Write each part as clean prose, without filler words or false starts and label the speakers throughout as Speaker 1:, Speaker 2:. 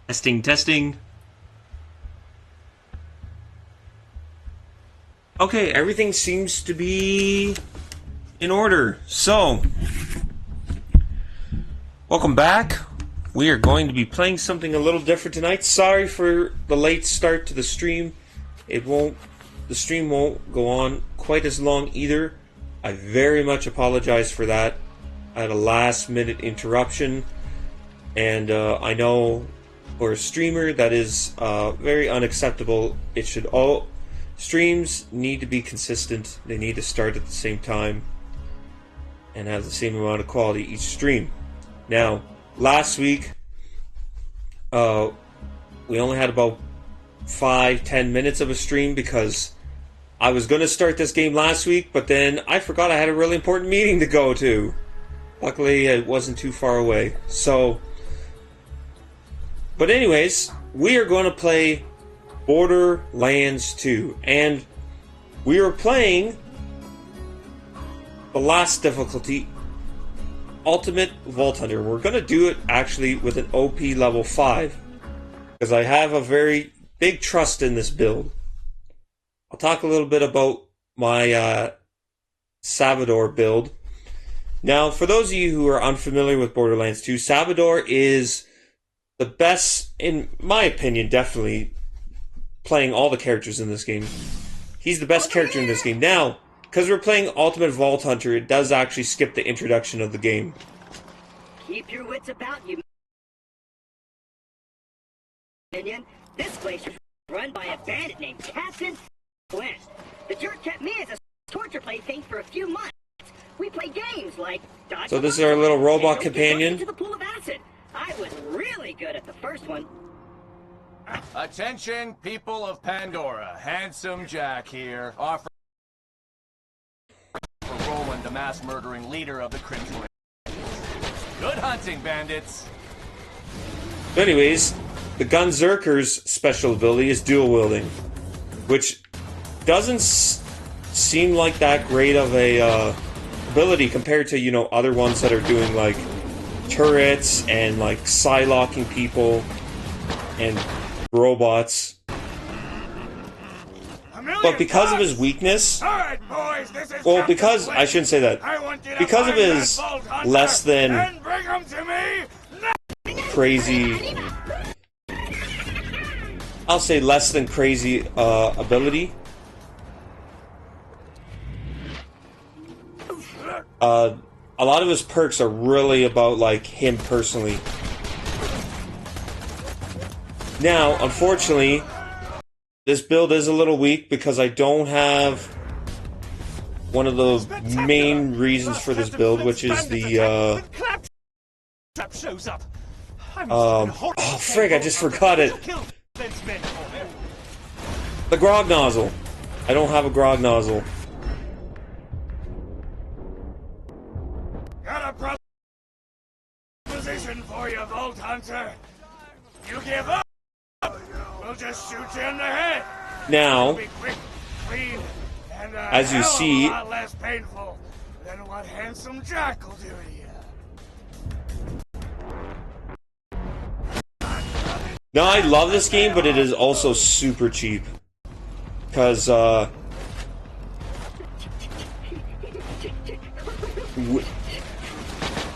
Speaker 1: Testing, testing. Okay, everything seems to be in order. So, welcome back. We are going to be playing something a little different tonight. Sorry for the late start to the stream. The stream won't go on quite as long either. I very much apologize for that. I had a last minute interruption, and I know for a streamer that is very unacceptable. Streams need to be consistent. They need to start at the same time and have the same amount of quality each stream. Now, last week, we only had about 5-10 minutes of a stream because I was going to start this game last week, but then I forgot I had a really important meeting to go to. Luckily, it wasn't too far away. But anyways, we are going to play Borderlands 2, and we are playing the last difficulty, Ultimate Vault Hunter. We're going to do it actually with an OP level 5, because I have a very big trust in this build. I'll talk a little bit about my Salvador build. Now, for those of you who are unfamiliar with Borderlands 2, Salvador is the best, in my opinion, definitely, playing all the characters in this game. He's the best character in this game. Now, because we're playing Ultimate Vault Hunter, it does actually skip the introduction of the game.
Speaker 2: Keep your wits about you, minion. This place is run by a bandit named Captain Flint. The jerk kept me as a torture plaything for a few months. We play games like Dodge.
Speaker 1: So this is our little robot companion.
Speaker 2: Into the pool of acid. I was really good at the first one.
Speaker 3: Attention, people of Pandora. Handsome Jack here, offer for Roland, the mass-murdering leader of the Crimson. Good hunting, bandits.
Speaker 1: Anyways, the Gunzerker's special ability is dual wielding, which doesn't seem like that great of a ability compared to, other ones that are doing like turrets and like psylocking people and robots. But because of his weakness,
Speaker 3: Alright, boys, this is
Speaker 1: well, because I shouldn't say that, because of his less than crazy, I'll say less than crazy ability. A lot of his perks are really about like him personally. Now, unfortunately, this build is a little weak because I don't have one of the main reasons for this build, which is the oh frig, I just forgot it. The grog nozzle. I don't have a grog nozzle.
Speaker 3: Got a proposition for you, Vault Hunter. You give up, we'll just shoot you in the head.
Speaker 1: Now,
Speaker 3: Be quick, clean, and
Speaker 1: as you see,
Speaker 3: a lot less painful than what Handsome Jack will do to you.
Speaker 1: now I love this game, but it is also super cheap. Because,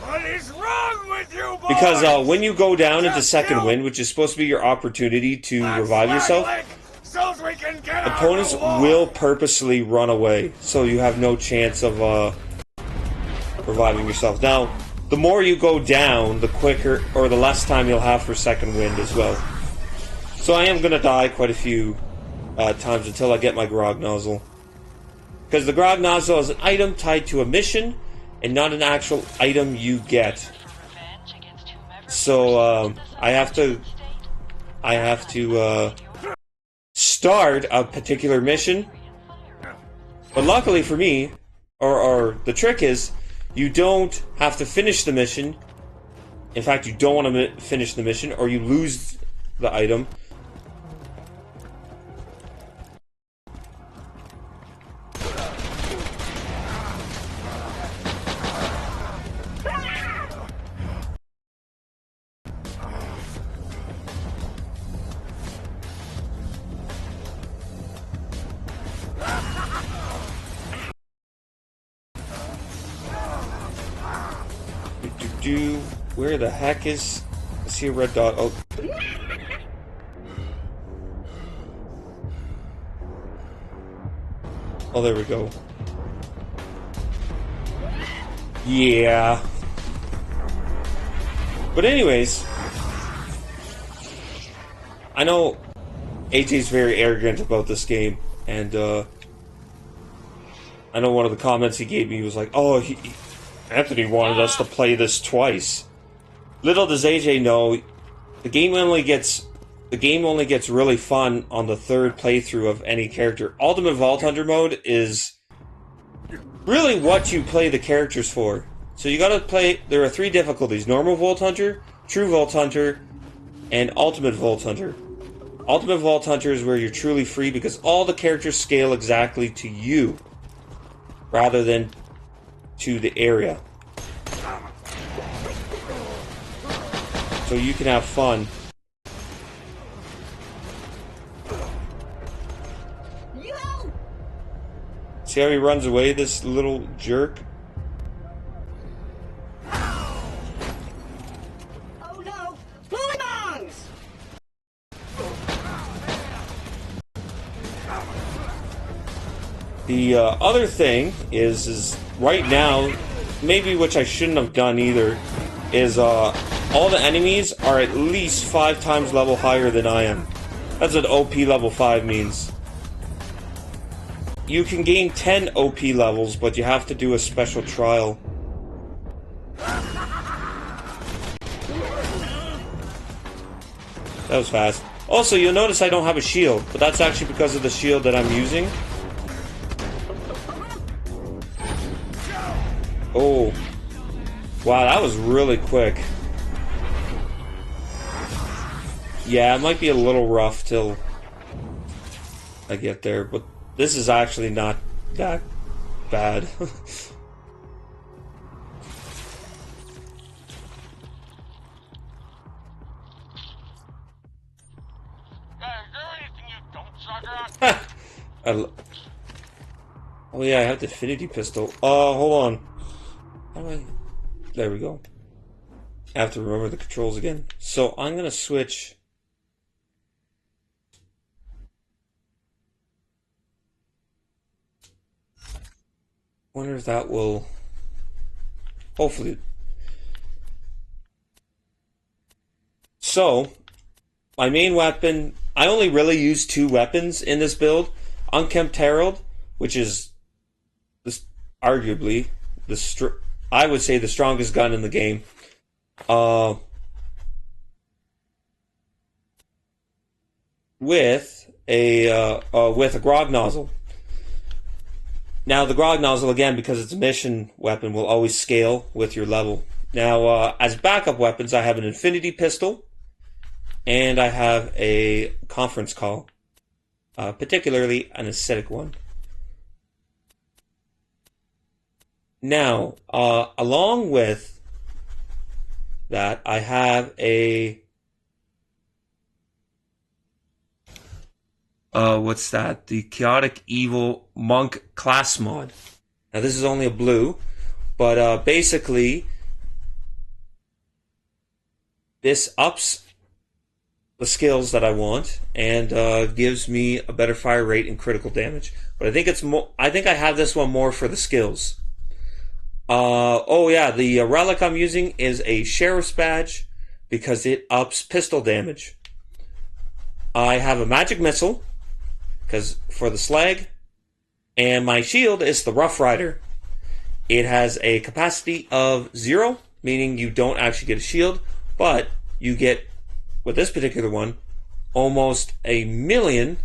Speaker 3: What is wrong with you, boys?
Speaker 1: Because when you go down into second wind, which is supposed to be your opportunity to revive yourself, opponents will purposely run away, so you have no chance of reviving yourself. Now, the more you go down, the quicker, or the less time you'll have for second wind as well. So I am going to die quite a few times until I get my grog nozzle. Because the grog nozzle is an item tied to a mission, and not an actual item you get. So I have to start a particular mission. But luckily for me, or the trick is, you don't have to finish the mission. In fact, you don't want to finish the mission, or you lose the item. do. Where the heck is? I see a red dot. Oh. Oh, there we go. Yeah. But anyways, I know AJ's very arrogant about this game, and I know one of the comments he gave me was like, "Oh, Anthony wanted us to play this twice." Little does AJ know, the game only gets really fun on the third playthrough of any character. Ultimate Vault Hunter mode is really what you play the characters for. So you gotta play, there are 3 difficulties: Normal Vault Hunter, True Vault Hunter, and Ultimate Vault Hunter. Ultimate Vault Hunter is where you're truly free because all the characters scale exactly to you, rather than to the area. So you can have fun. See how he runs away, this little jerk?
Speaker 2: Oh no! Bullymongs!
Speaker 1: The other thing is right now, maybe which I shouldn't have done either, is all the enemies are at least 5 times level higher than I am. That's what OP level 5 means. You can gain 10 OP levels, but you have to do a special trial. That was fast. Also, you'll notice I don't have a shield, but that's actually because of the shield that I'm using. Oh. Wow, that was really quick. Yeah, it might be a little rough till I get there, but this is actually not that bad. Oh yeah, I have the Infinity Pistol. Hold on. How do I... There we go. I have to remember the controls again. So I'm gonna switch. Wonder if that will... Hopefully. So, my main weapon... I only really use 2 weapons in this build. Unkempt Herald, which is arguably I would say the strongest gun in the game. With a grog nozzle. Now, the grog nozzle, again, because it's a mission weapon, will always scale with your level. Now, as backup weapons, I have an Infinity Pistol, and I have a Conference Call, particularly an acidic one. Now, along with that, I have a... what's that? The Chaotic Evil Monk class mod. Now this is only a blue, but basically this ups the skills that I want and gives me a better fire rate and critical damage. But I think it's more. I think I have this one more for the skills. Oh yeah, the relic I'm using is a sheriff's badge because it ups pistol damage. I have a magic missile because for the slag, and my shield is the Rough Rider. It has a capacity of 0, meaning you don't actually get a shield, but you get, with this particular one, almost a million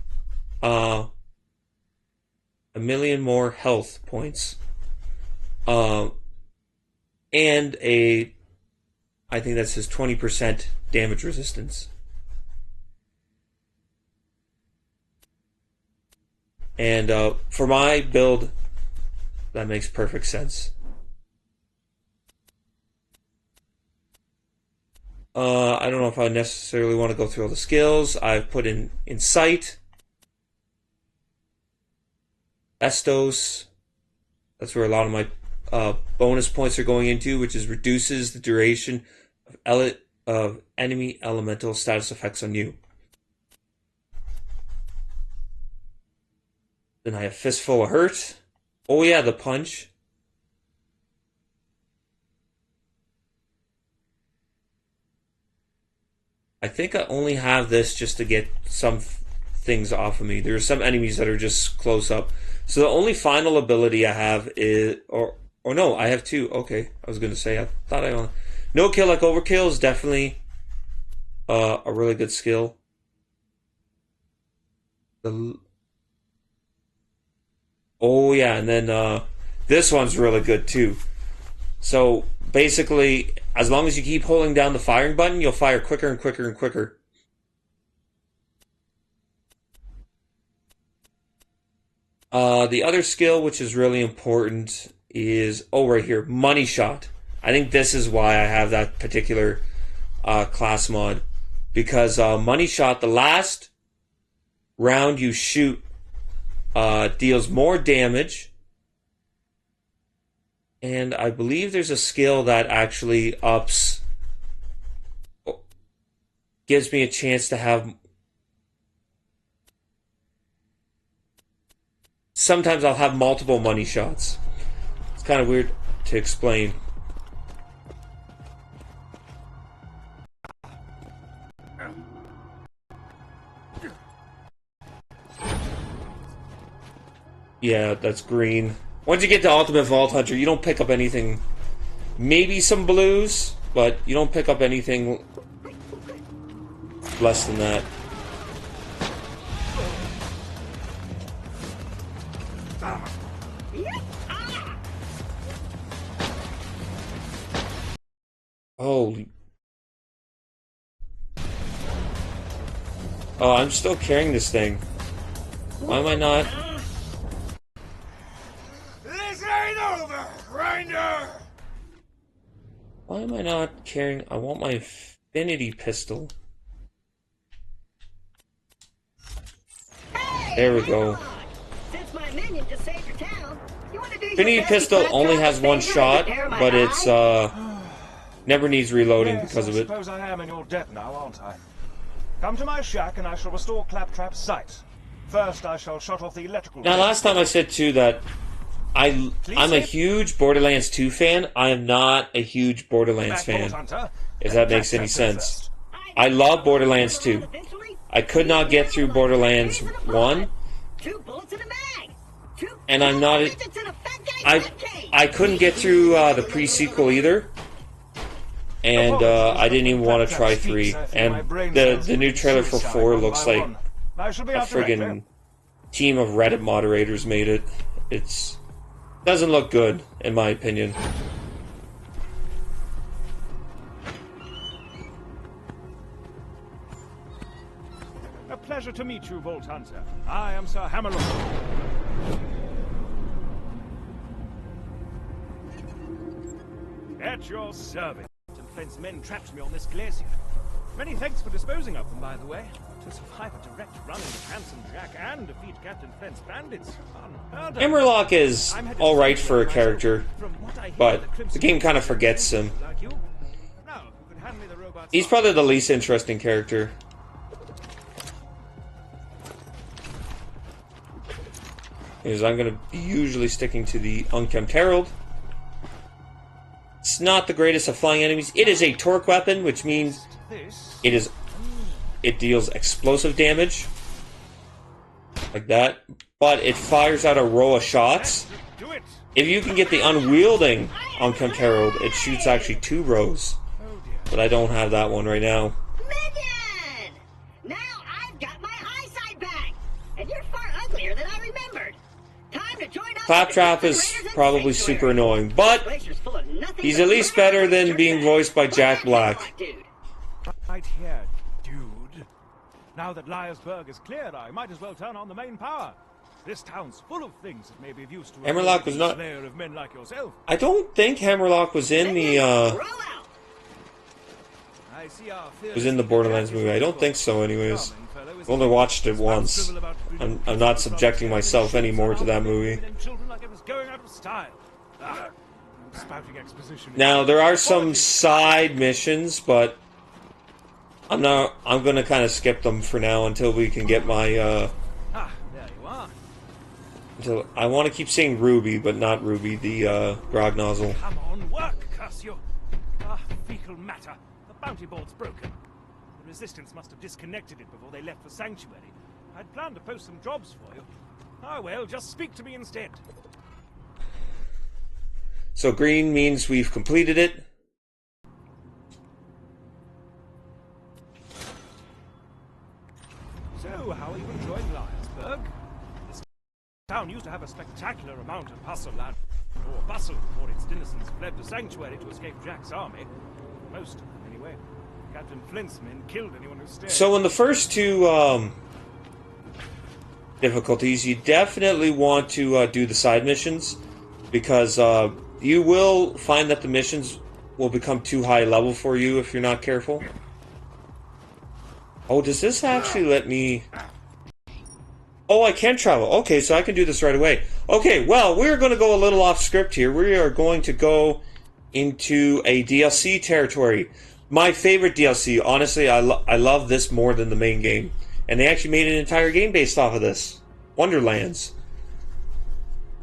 Speaker 1: more health points. And I think that says 20% damage resistance. And for my build, that makes perfect sense. I don't know if I necessarily want to go through all the skills. I've put in Insight, Estos. That's where a lot of my bonus points are going into, which is reduces the duration of enemy elemental status effects on you. Then I have Fistful of Hurt. Oh yeah, the punch. I think I only have this just to get some things off of me. There are some enemies that are just close up. So the only final ability I have is, or no, I have two. Okay, I was gonna say I thought I only. No kill like overkill is definitely a really good skill. Oh yeah, and then this one's really good too. So basically, as long as you keep holding down the firing button, you'll fire quicker and quicker and quicker. The other skill, which is really important, is, oh, right here, Money Shot. I think this is why I have that particular class mod. Because Money Shot, the last round you shoot, deals more damage. And I believe there's a skill that actually gives me a chance to have. Sometimes I'll have multiple money shots. It's kind of weird to explain. Yeah, that's green. Once you get to Ultimate Vault Hunter, you don't pick up anything. Maybe some blues, but you don't pick up anything less than that. Holy. Oh, I'm still carrying this thing. Why am I not?
Speaker 3: This ain't over, Grinder!
Speaker 1: Why am I not carrying? I want my infinity pistol. There we go. Infinity pistol only has one shot, but it's never needs reloading because of it.
Speaker 3: I suppose I am in your debt now, aren't I? Come to my shack and I shall restore Claptrap's sight. First, I shall shut off the electrical.
Speaker 1: Now, last time I said too that I'm a huge Borderlands 2 fan. I am not a huge Borderlands fan, if that makes any sense. I love Borderlands 2. I could not get through Borderlands 1, and I'm not. I couldn't get through the pre-sequel either, and I didn't even want to try 3. And the new trailer for 4 looks like a friggin' team of Reddit moderators made it. It's doesn't look good, in my opinion.
Speaker 3: A pleasure to meet you, Vault Hunter. I am Sir Hammerlock. At your service. And Flint's men trapped me on this glacier. Many thanks for disposing of them, by the way. To survive a direct run into Handsome Jack and defeat Captain Flint's bandits.
Speaker 1: Hammerlock is alright for a character, but the game kind of forgets him. He's probably the least interesting character. Because I'm going to be usually sticking to the Unkempt Herald. It's not the greatest of flying enemies. It is a torque weapon, which means it deals explosive damage. Like that. But it fires out a row of shots. If you can get the unwielding Unkempt Herald, it shoots actually 2 rows. But I don't have that one right now.
Speaker 2: Minion! Now I've got my eyesight back! And you're far uglier than I remembered. Time to join up.
Speaker 1: Claptrap is probably super annoying, but he's at least better than being voiced by Jack Black.
Speaker 3: Right here, dude. Now that Liarsburg is cleared, I might as well turn on the main power. This town's full of things that may be of use to
Speaker 1: Hammerlock was not.
Speaker 3: slayer of men like yourself.
Speaker 1: I don't think Hammerlock was in the Borderlands movie. I don't think so, anyways. I've only watched it once. I'm not subjecting myself anymore to that movie.
Speaker 3: spouting exposition.
Speaker 1: Now there are some side missions, but I'm gonna kind of skip them for now until we can get my
Speaker 3: there you are.
Speaker 1: until I want to keep saying Ruby, but not Ruby, the grog nozzle.
Speaker 3: Come on, work, curse you! Fecal matter. The bounty board's broken. The Resistance must have disconnected it before they left for Sanctuary. I'd planned to post some jobs for you. Ah, well, just speak to me instead.
Speaker 1: So green means we've completed it.
Speaker 3: So, how are you enjoying Lionsburg? This town used to have a spectacular amount of hustle and or bustle before its denizens fled to Sanctuary to escape Jack's army. Most, anyway. Captain Flint's men killed anyone who stayed.
Speaker 1: So in the first two difficulties, you definitely want to do the side missions, because you will find that the missions will become too high level for you if you're not careful. Oh, does this actually let me... Oh, I can travel. Okay, so I can do this right away. Okay, well, we're going to go a little off script here. We are going to go into a DLC territory. My favorite DLC. Honestly, I love this more than the main game. And they actually made an entire game based off of this. Wonderlands.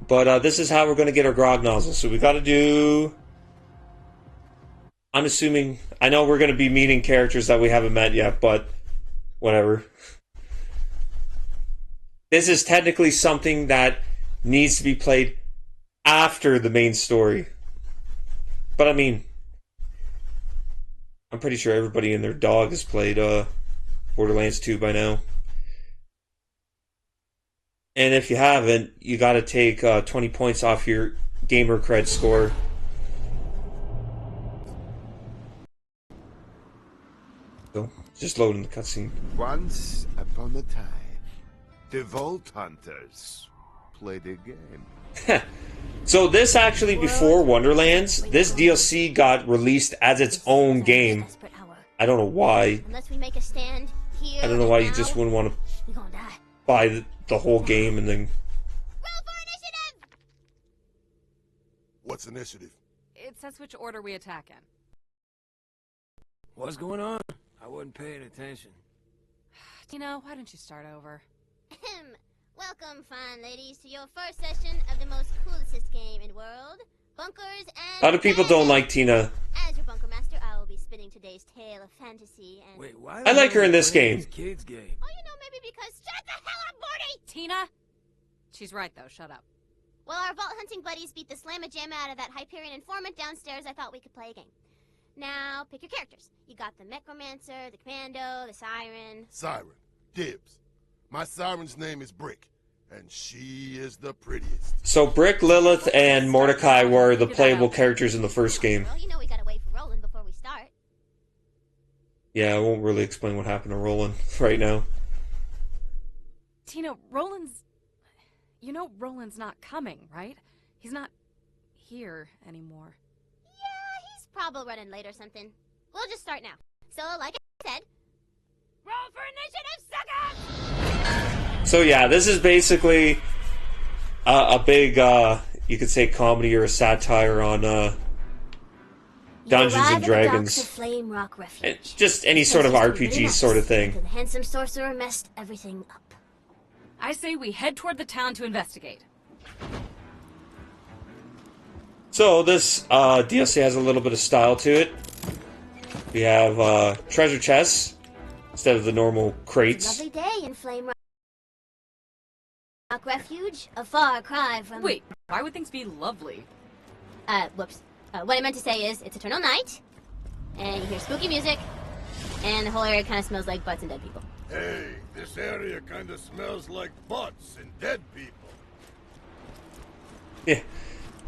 Speaker 1: But this is how we're going to get our grog nozzle. So we got to do... I'm assuming... I know we're going to be meeting characters that we haven't met yet, but... whatever. This is technically something that needs to be played after the main story. But I mean... I'm pretty sure everybody and their dog has played Borderlands 2 by now. And if you haven't, you gotta take 20 points off your gamer cred score. So, just loading the cutscene.
Speaker 4: Once upon a time, the Vault Hunters played a game.
Speaker 1: So this actually, before Wonderlands, this DLC got released as its own game. I don't know why.
Speaker 5: Unless we make a stand here.
Speaker 1: I don't know why you just wouldn't want to
Speaker 5: We gonna die.
Speaker 1: buy the whole game and then...
Speaker 5: Roll for initiative!
Speaker 4: What's initiative?
Speaker 6: It says which order we attack in.
Speaker 7: What's going on? I wasn't paying attention.
Speaker 6: Tina, why don't you start over?
Speaker 5: Ahem. Welcome, fine ladies, to your first session of the most coolest game in world, Bunkers and...
Speaker 1: A lot of people don't like Tina.
Speaker 5: As your bunker master, I will be spinning today's tale of fantasy and...
Speaker 7: Wait, why?
Speaker 1: I like her in this game.
Speaker 7: Kids game.
Speaker 5: Oh, you know, maybe because... Shut the hell up, Morty!
Speaker 6: Tina? She's right, though. Shut up.
Speaker 5: While our vault hunting buddies beat the slamma-jamma out of that Hyperion informant downstairs, I thought we could play a game. Now, pick your characters. You got the Necromancer, the Commando, the Siren...
Speaker 4: Siren. Dibs. My siren's name is Brick, and she is the prettiest.
Speaker 1: So Brick, Lilith, and Mordecai were the playable characters in the first game.
Speaker 5: Well, you know we gotta wait for Roland before we start.
Speaker 1: Yeah, I won't really explain what happened to Roland right now.
Speaker 6: Tina, Roland's... You know Roland's not coming, right? He's not here anymore.
Speaker 5: Yeah, he's probably running late or something. We'll just start now. So, like I said, roll for initiative, suckers!
Speaker 1: So yeah, this is basically a big, you could say, comedy or a satire on Dungeons and Dragons.
Speaker 5: Flame Rock Refuge.
Speaker 1: And just any sort of RPG sort of thing.
Speaker 5: The handsome sorcerer messed everything up.
Speaker 6: I say we head toward the town to investigate.
Speaker 1: So this DLC has a little bit of style to it. We have treasure chests instead of the normal crates.
Speaker 5: Lovely day in Flame Rock Refuge, a far cry from...
Speaker 6: Wait, why would things be lovely?
Speaker 5: Whoops. What I meant to say is, it's eternal night, and you hear spooky music, and the whole area kind of smells like butts and dead people.
Speaker 4: Hey, this area kind of smells like butts and dead people.
Speaker 1: Yeah,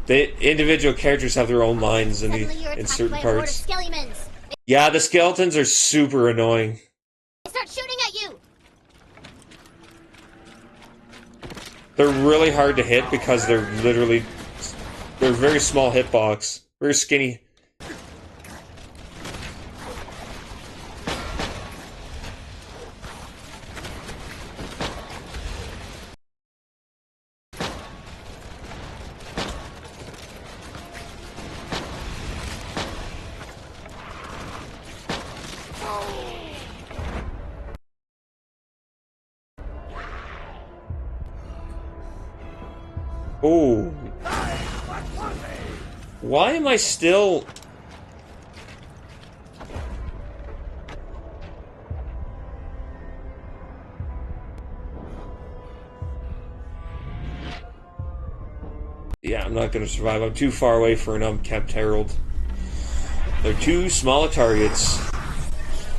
Speaker 1: the individual characters have their own lines in
Speaker 5: Suddenly you're
Speaker 1: in
Speaker 5: attacked
Speaker 1: certain
Speaker 5: by a horde of
Speaker 1: parts.
Speaker 5: skelliemons.
Speaker 1: Yeah, the skeletons are super annoying.
Speaker 5: They start shooting at you!
Speaker 1: They're really hard to hit because they're very small hitbox, very skinny. Oh. Why am I still... Yeah, I'm not gonna survive. I'm too far away for an unkept herald. They're too small targets.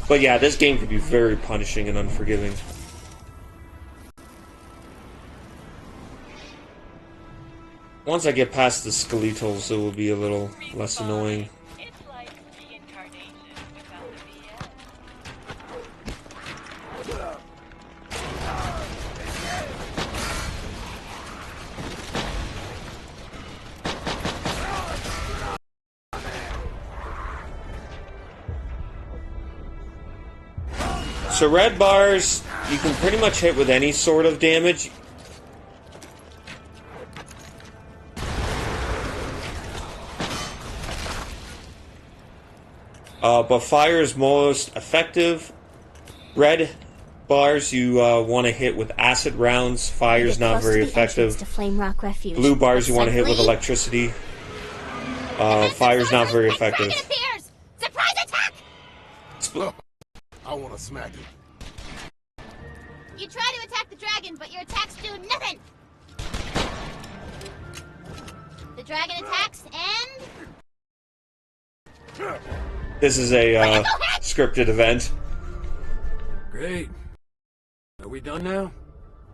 Speaker 1: But yeah, this game can be very punishing and unforgiving. Once I get past the skeletals, it will be a little less annoying.
Speaker 8: It's like reincarnation without the BS.
Speaker 1: So red bars, you can pretty much hit with any sort of damage. But fire is most effective. Red bars you want to hit with acid rounds. Fire is not very effective. Blue bars you want to hit with electricity. Fire is not very effective.
Speaker 5: Surprise attack!
Speaker 4: I want to smack it.
Speaker 5: You try to attack the dragon, but your attacks do nothing. The dragon attacks and...
Speaker 1: This is a scripted event.
Speaker 7: Great. Are we done now?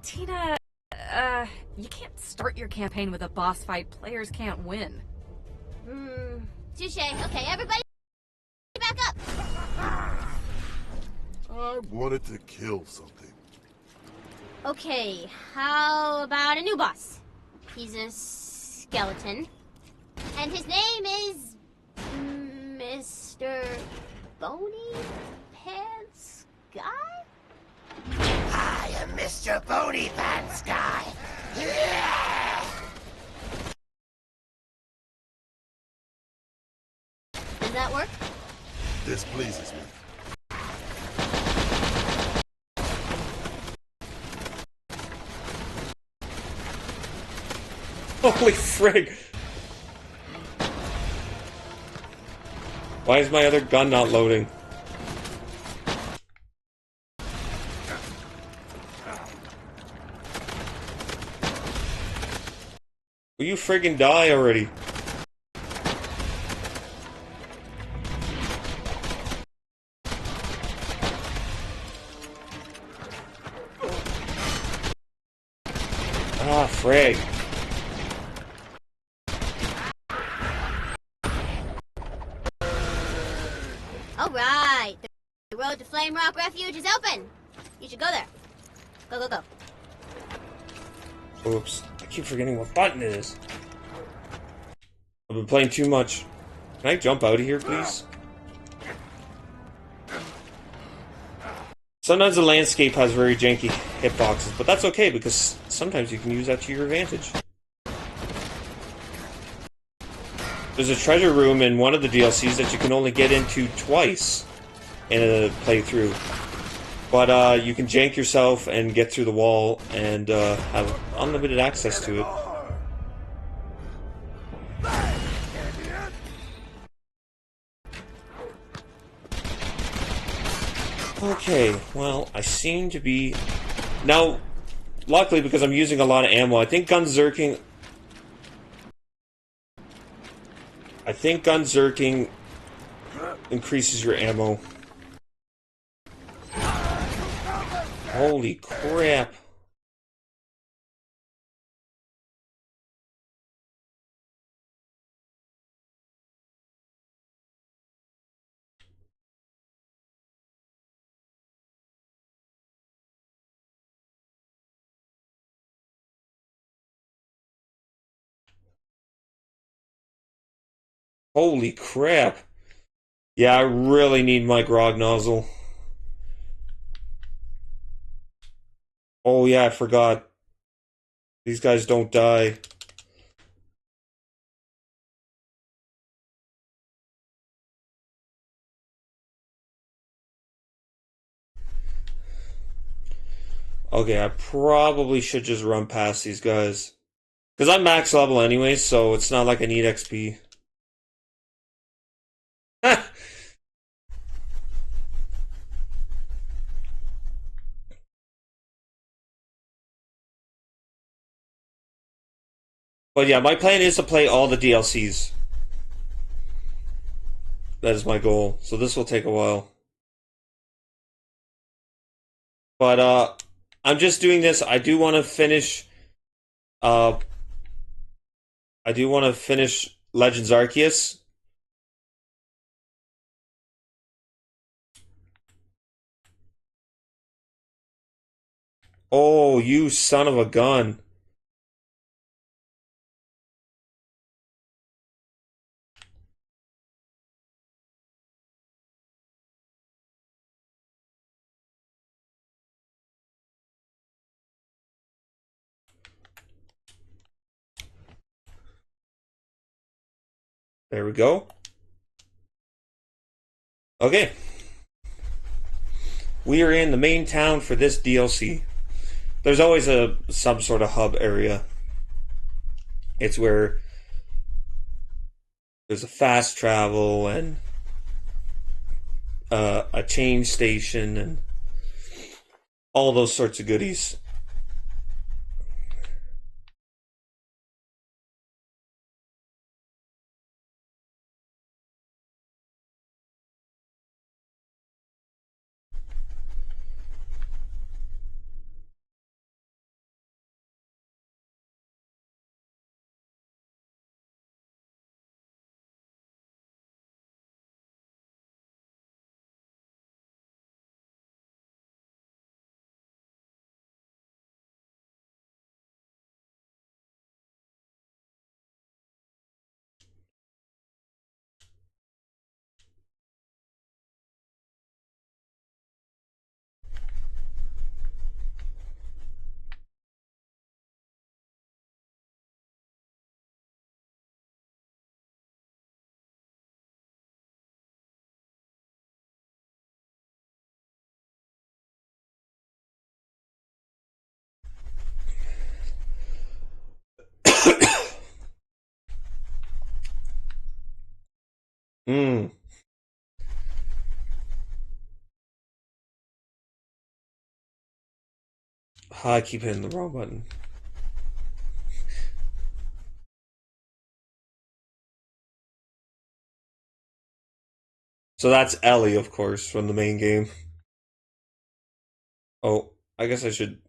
Speaker 6: Tina, you can't start your campaign with a boss fight. Players can't win.
Speaker 5: Touche. Okay, everybody back up.
Speaker 4: I wanted to kill something.
Speaker 5: Okay, how about a new boss? He's a skeleton. And his name is... Mr. Bony Pants Guy?
Speaker 9: I am Mr. Bony Pants Guy.
Speaker 5: Does that work?
Speaker 4: This pleases me.
Speaker 1: Holy frig! Why is my other gun not loading? Will you friggin' die already? Ah, frig.
Speaker 5: Alright, the road to Flame Rock Refuge is open. You should go there. Go, go, go.
Speaker 1: Oops. I keep forgetting what button it is. I've been playing too much. Can I jump out of here, please? Sometimes the landscape has very janky hitboxes, but that's okay because sometimes you can use that to your advantage. There's a treasure room in one of the DLCs that you can only get into twice in a playthrough. But you can jank yourself and get through the wall and have unlimited access to it. Okay, well, I seem to be... Now, luckily, because I'm using a lot of ammo, I think gun zerking increases your ammo. Holy crap. Holy crap. Yeah, I really need my grog nozzle. Oh yeah, I forgot. These guys don't die. Okay, I probably should just run past these guys. Because I'm max level anyway, so it's not like I need XP. But yeah, my plan is to play all the DLCs. That is my goal. So this will take a while. But I'm just doing this. I do want to finish Legends Arceus. Oh, you son of a gun. There we go. Okay. We are in the main town for this DLC. There's always some sort of hub area. It's where there's a fast travel and a change station and all those sorts of goodies. Hmm. I keep hitting the wrong button. So that's Ellie, of course, from the main game. Oh, I guess I should.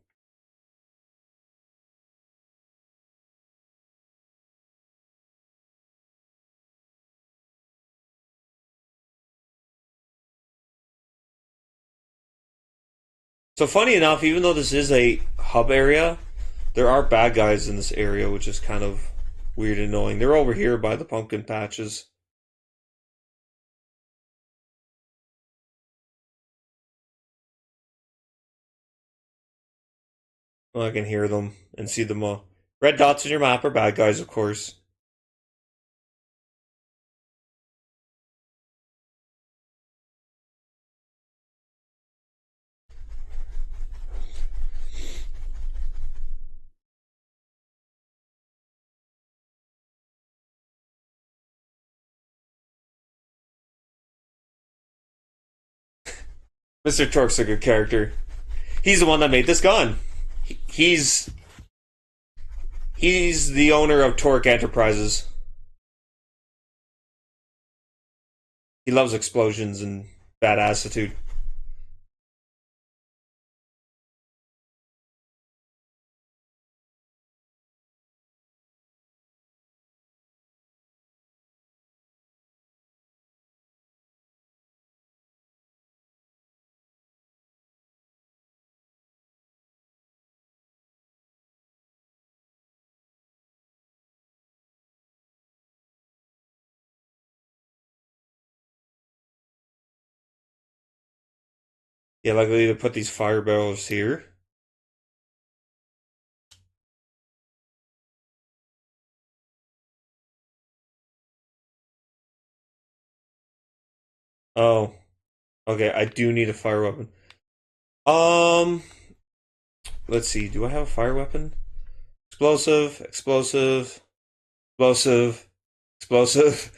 Speaker 1: So funny enough, even though this is a hub area, there are bad guys in this area, which is kind of weird and annoying. They're over here by the pumpkin patches. Well, I can hear them and see them all. Red dots on your map are bad guys, of course. Mr. Torque's a good character. He's the one that made this gun. He's the owner of Torque Enterprises. He loves explosions and bad attitude. Yeah, like they put these fire barrels here. Oh, okay. I do need a fire weapon. Um, let's see. Do I have a fire weapon? Explosive, explosive, explosive, explosive.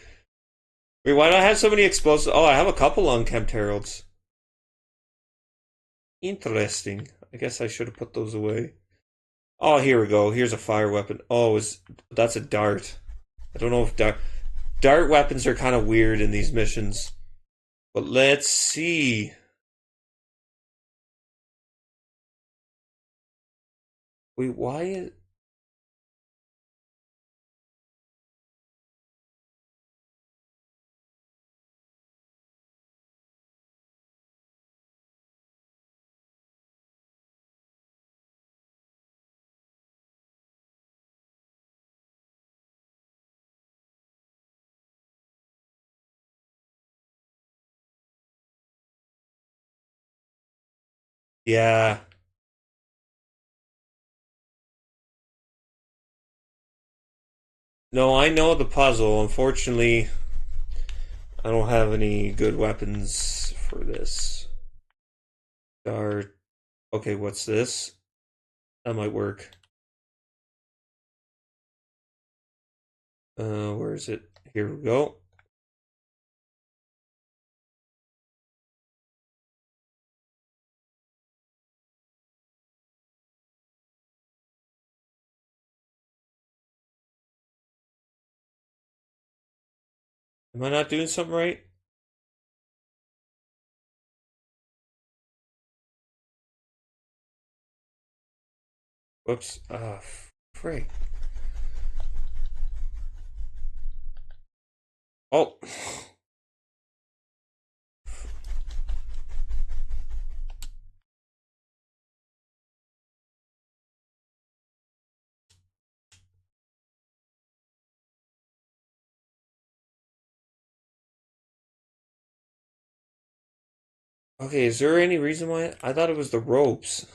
Speaker 1: Wait, why do I have so many explosives? Oh, I have a couple unkempt heralds. Interesting. I guess I should have put those away. Oh, here we go. Here's a fire weapon. Oh, that's a dart. I don't know if dart weapons are kind of weird in these missions. But let's see. Wait, why is... Yeah. No, I know the puzzle. Unfortunately, I don't have any good weapons for this. Dart. Okay, what's this? That might work. Where is it? Here we go. Am I not doing something right? Whoops. Ah, frick. Oh. Okay, is there any reason why? I thought it was the ropes.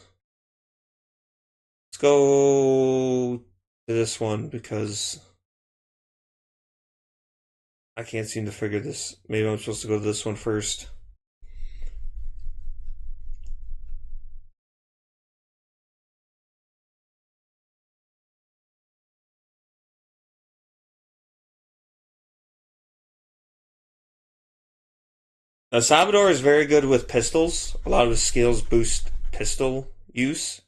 Speaker 1: Let's go to this one because I can't seem to figure this. Maybe I'm supposed to go to this one first. Now, Salvador is very good with pistols. A lot of his skills boost pistol use.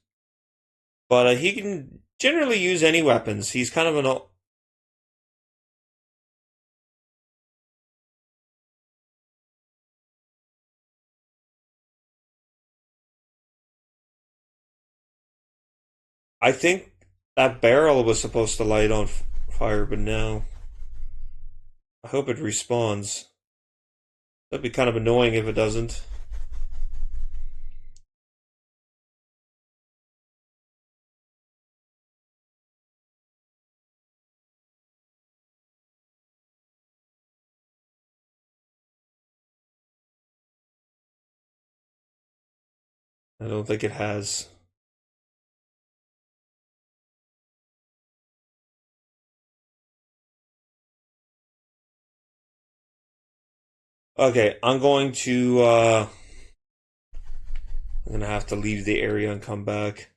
Speaker 1: But he can generally use any weapons. He's kind of an... I think that barrel was supposed to light on fire, but no. I hope it respawns. That'd be kind of annoying if it doesn't. I don't think it has. Okay, I'm going to have to leave the area and come back.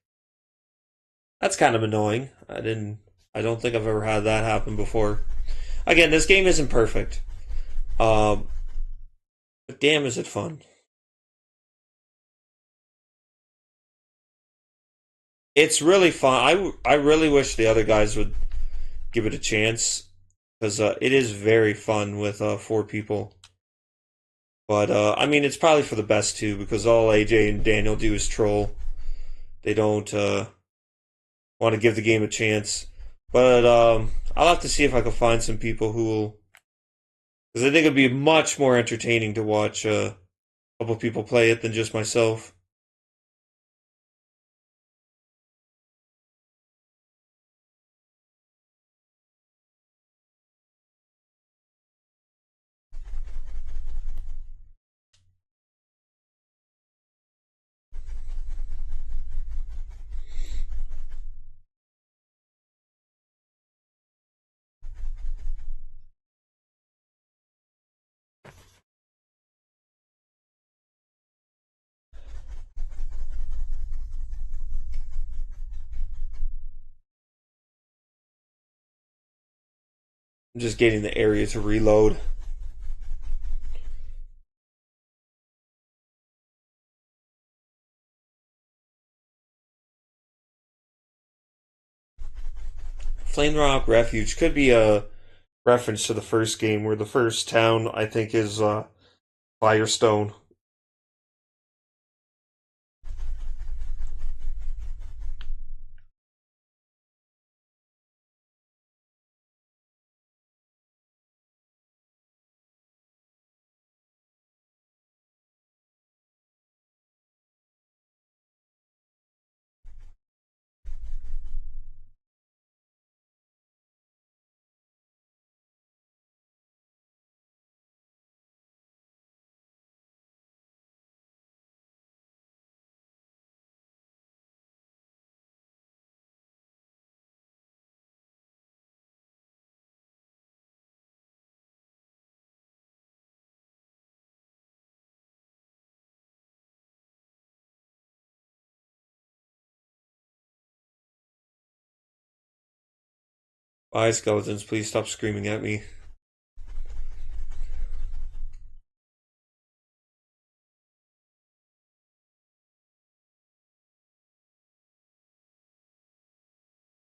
Speaker 1: That's kind of annoying. I don't think I've ever had that happen before. Again, this game isn't perfect. But damn is it fun. It's really fun. I really wish the other guys would give it a chance because it is very fun with 4 people. But I mean, it's probably for the best too because all AJ and Daniel do is troll. They don't want to give the game a chance. But I'll have to see if I can find some people who will, because I think it'd be much more entertaining to watch a couple people play it than just myself. I'm just getting the area to reload. Flame Rock Refuge could be a reference to the first game, where the first town, I think, is Firestone. Bye, skeletons. Please stop screaming at me.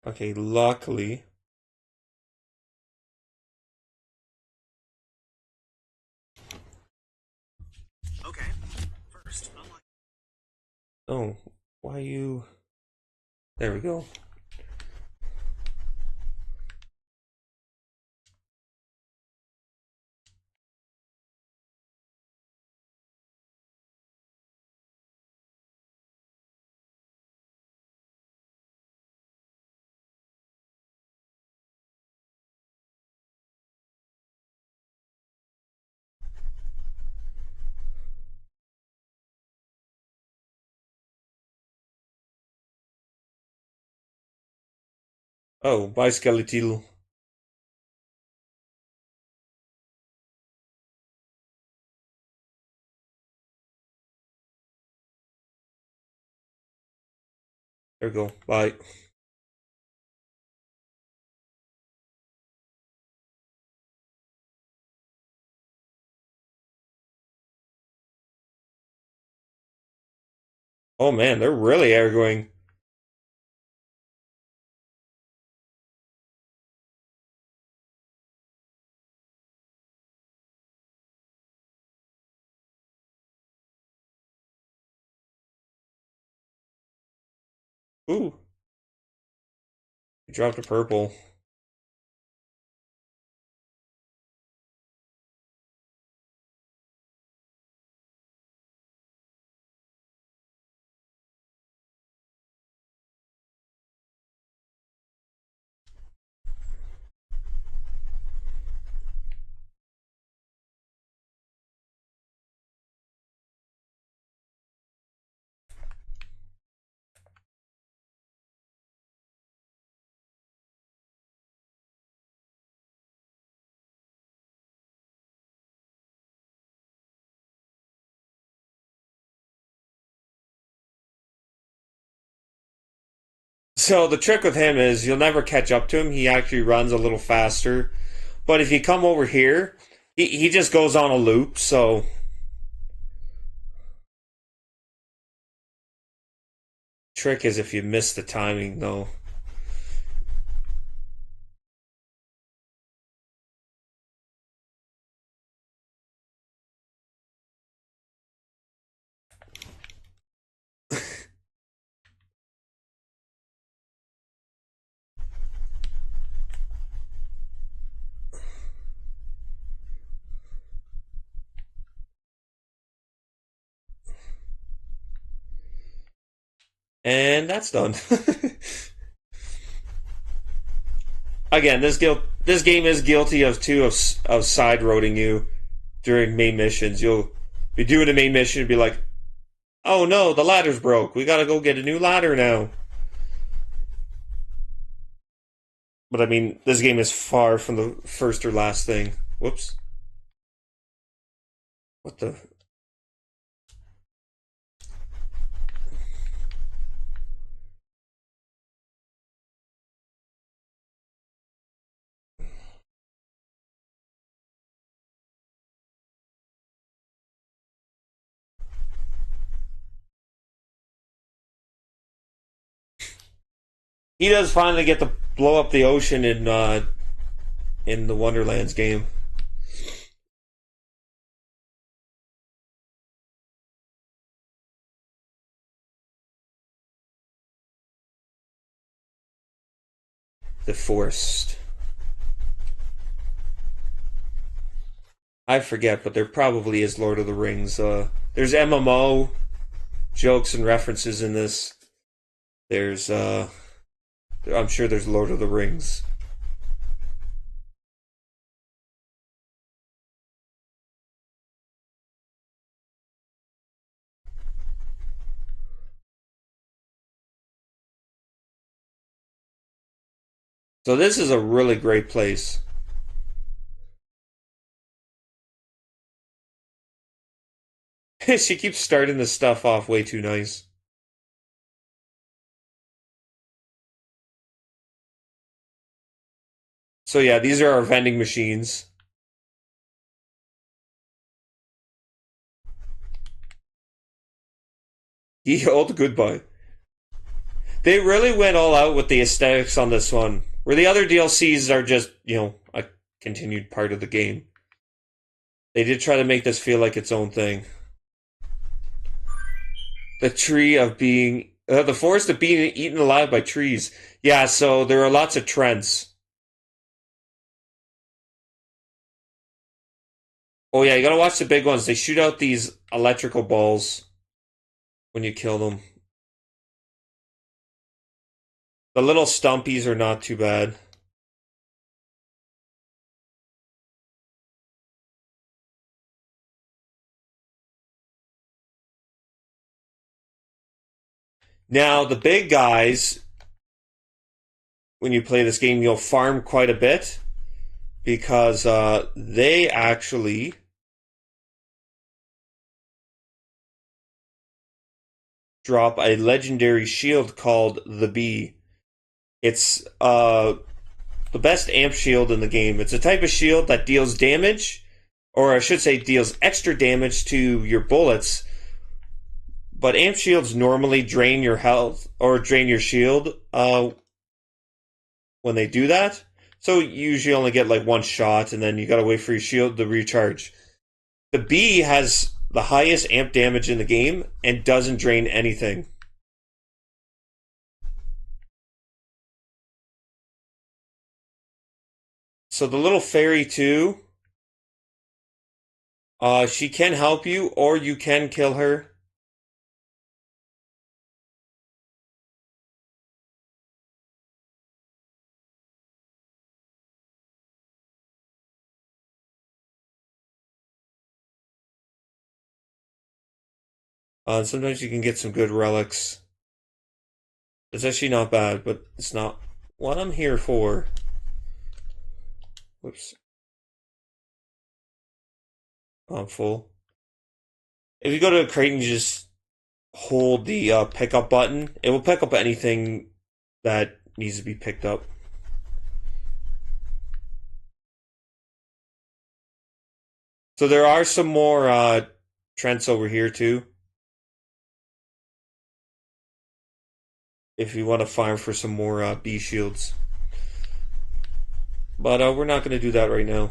Speaker 1: Okay, luckily.
Speaker 10: Okay. First, unlock.
Speaker 1: Oh, why you... There we go. Oh, bye, skeletal. There we go. Bye. Oh man, they're really aggroing. Ooh. He dropped a purple. So the trick with him is you'll never catch up to him. He actually runs a little faster. But if you come over here, he just goes on a loop, so... Trick is if you miss the timing, though. And that's done. Again, this game is guilty of side roading you during main missions. You'll be doing a main mission and be like, "Oh no, the ladder's broke. We gotta go get a new ladder now." But I mean, this game is far from the first or last thing. Whoops. What the? He does finally get to blow up the ocean in the Wonderlands game. The Forest. I forget, but there probably is Lord of the Rings. There's MMO jokes and references in this. There's I'm sure there's Lord of the Rings. So this is a really great place. She keeps starting this stuff off way too nice. So yeah, these are our vending machines. Ye old goodbye. They really went all out with the aesthetics on this one. Where the other DLCs are just, a continued part of the game. They did try to make this feel like its own thing. The forest of being eaten alive by trees. Yeah, so there are lots of trends. Oh yeah, you gotta watch the big ones. They shoot out these electrical balls when you kill them. The little stumpies are not too bad. Now, the big guys, when you play this game, you'll farm quite a bit because they actually drop a legendary shield called the Bee. It's the best amp shield in the game. It's a type of shield that deals damage, or I should say deals extra damage to your bullets. But amp shields normally drain your health or drain your shield when they do that. So you usually only get like one shot and then you gotta wait for your shield to recharge. The Bee has the highest amp damage in the game and doesn't drain anything. So the little fairy too, she can help you or you can kill her. Sometimes you can get some good relics. It's actually not bad, but it's not what I'm here for. Whoops. I'm full. If you go to a crate and you just hold the pickup button, it will pick up anything that needs to be picked up. So there are some more Trents over here too. If you want to farm for some more bee shields. But we're not going to do that right now.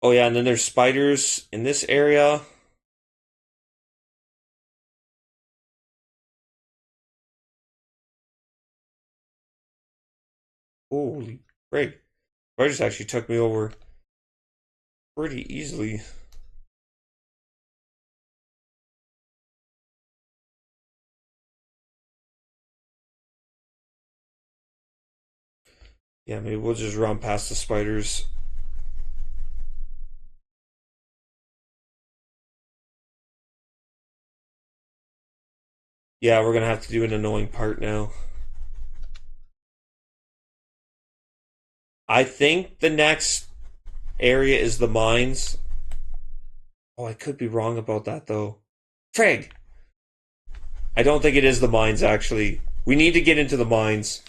Speaker 1: Oh yeah, and then there's spiders in this area. Holy great. Spiders actually took me over pretty easily. Yeah, maybe we'll just run past the spiders. Yeah, we're gonna have to do an annoying part now. I think the next area is the mines. Oh, I could be wrong about that though. Frig! I don't think it is the mines actually. We need to get into the mines.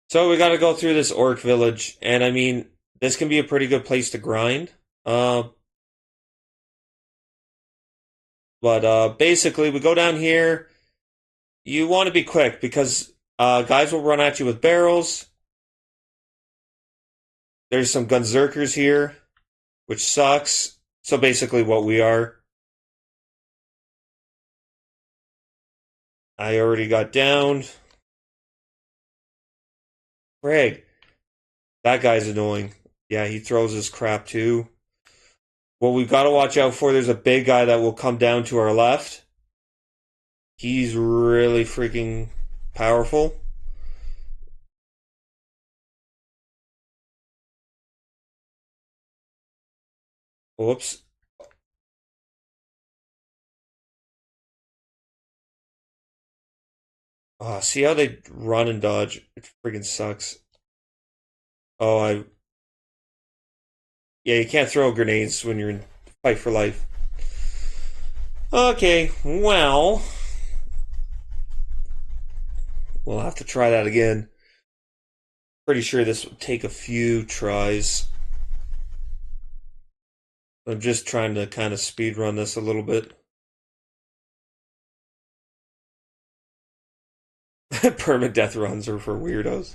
Speaker 1: So we got to go through this orc village, and I mean, this can be a pretty good place to grind. But basically, we go down here. You want to be quick because guys will run at you with barrels. There's some gunzerkers here, which sucks. So basically, what we are. I already got downed. Craig, that guy's annoying. Yeah, he throws his crap too. What we've got to watch out for, there's a big guy that will come down to our left. He's really freaking powerful. Whoops. Oh, see how they run and dodge? It freaking sucks. Oh, yeah, you can't throw grenades when you're in fight for life. Okay, well, we'll have to try that again. Pretty sure this will take a few tries. I'm just trying to kind of speed run this a little bit. Permadeath runs are for weirdos.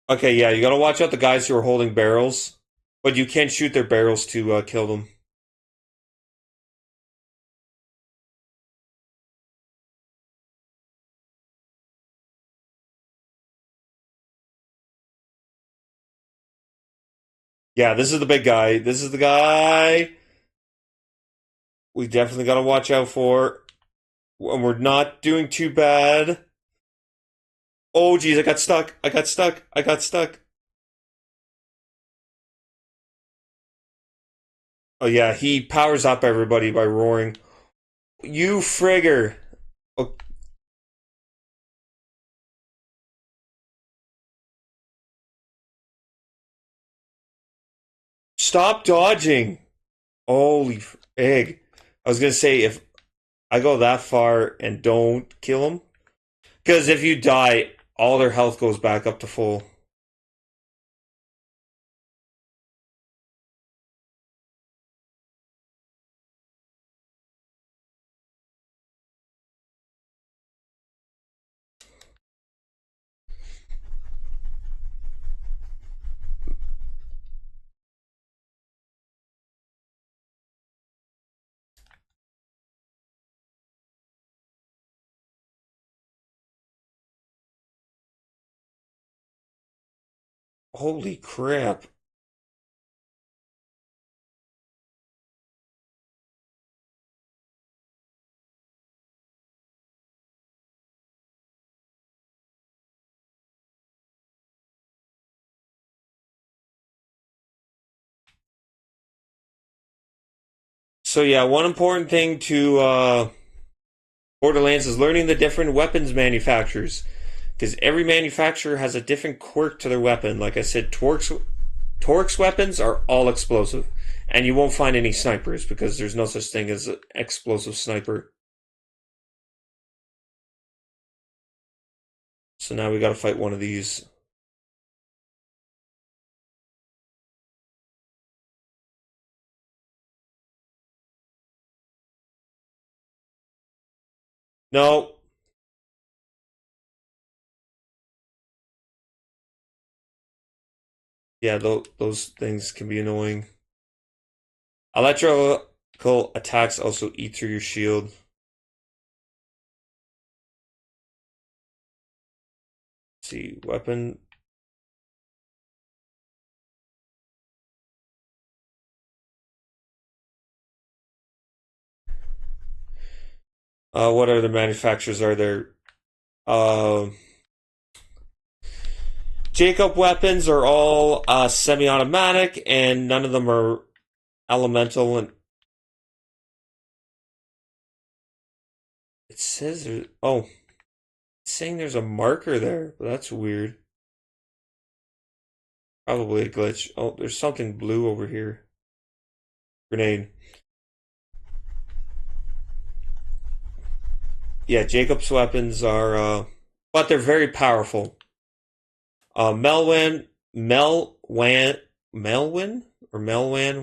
Speaker 1: Okay, yeah, you gotta watch out the guys who are holding barrels, but you can't shoot their barrels to kill them. Yeah, this is the big guy. This is the guy we definitely gotta watch out for. And we're not doing too bad. Oh, geez, I got stuck. I got stuck. I got stuck. Oh, yeah, he powers up everybody by roaring. You frigger. Oh, stop dodging. Holy egg. I was gonna say, if I go that far and don't kill him, because if you die, all their health goes back up to full. Holy crap. So yeah, one important thing to Borderlands is learning the different weapons manufacturers. Because every manufacturer has a different quirk to their weapon. Like I said, Torque's weapons are all explosive. And you won't find any snipers because there's no such thing as an explosive sniper. So now we gotta fight one of these. No. Yeah, those things can be annoying. Electrical attacks also eat through your shield. Let's see, weapon. What other manufacturers are there? Jacob weapons are all semi-automatic, and none of them are elemental. And it says oh, it's saying there's a marker there, but that's weird. Probably a glitch. Oh, there's something blue over here. Grenade. yeah, Jacob's weapons are, but they're very powerful. Melwan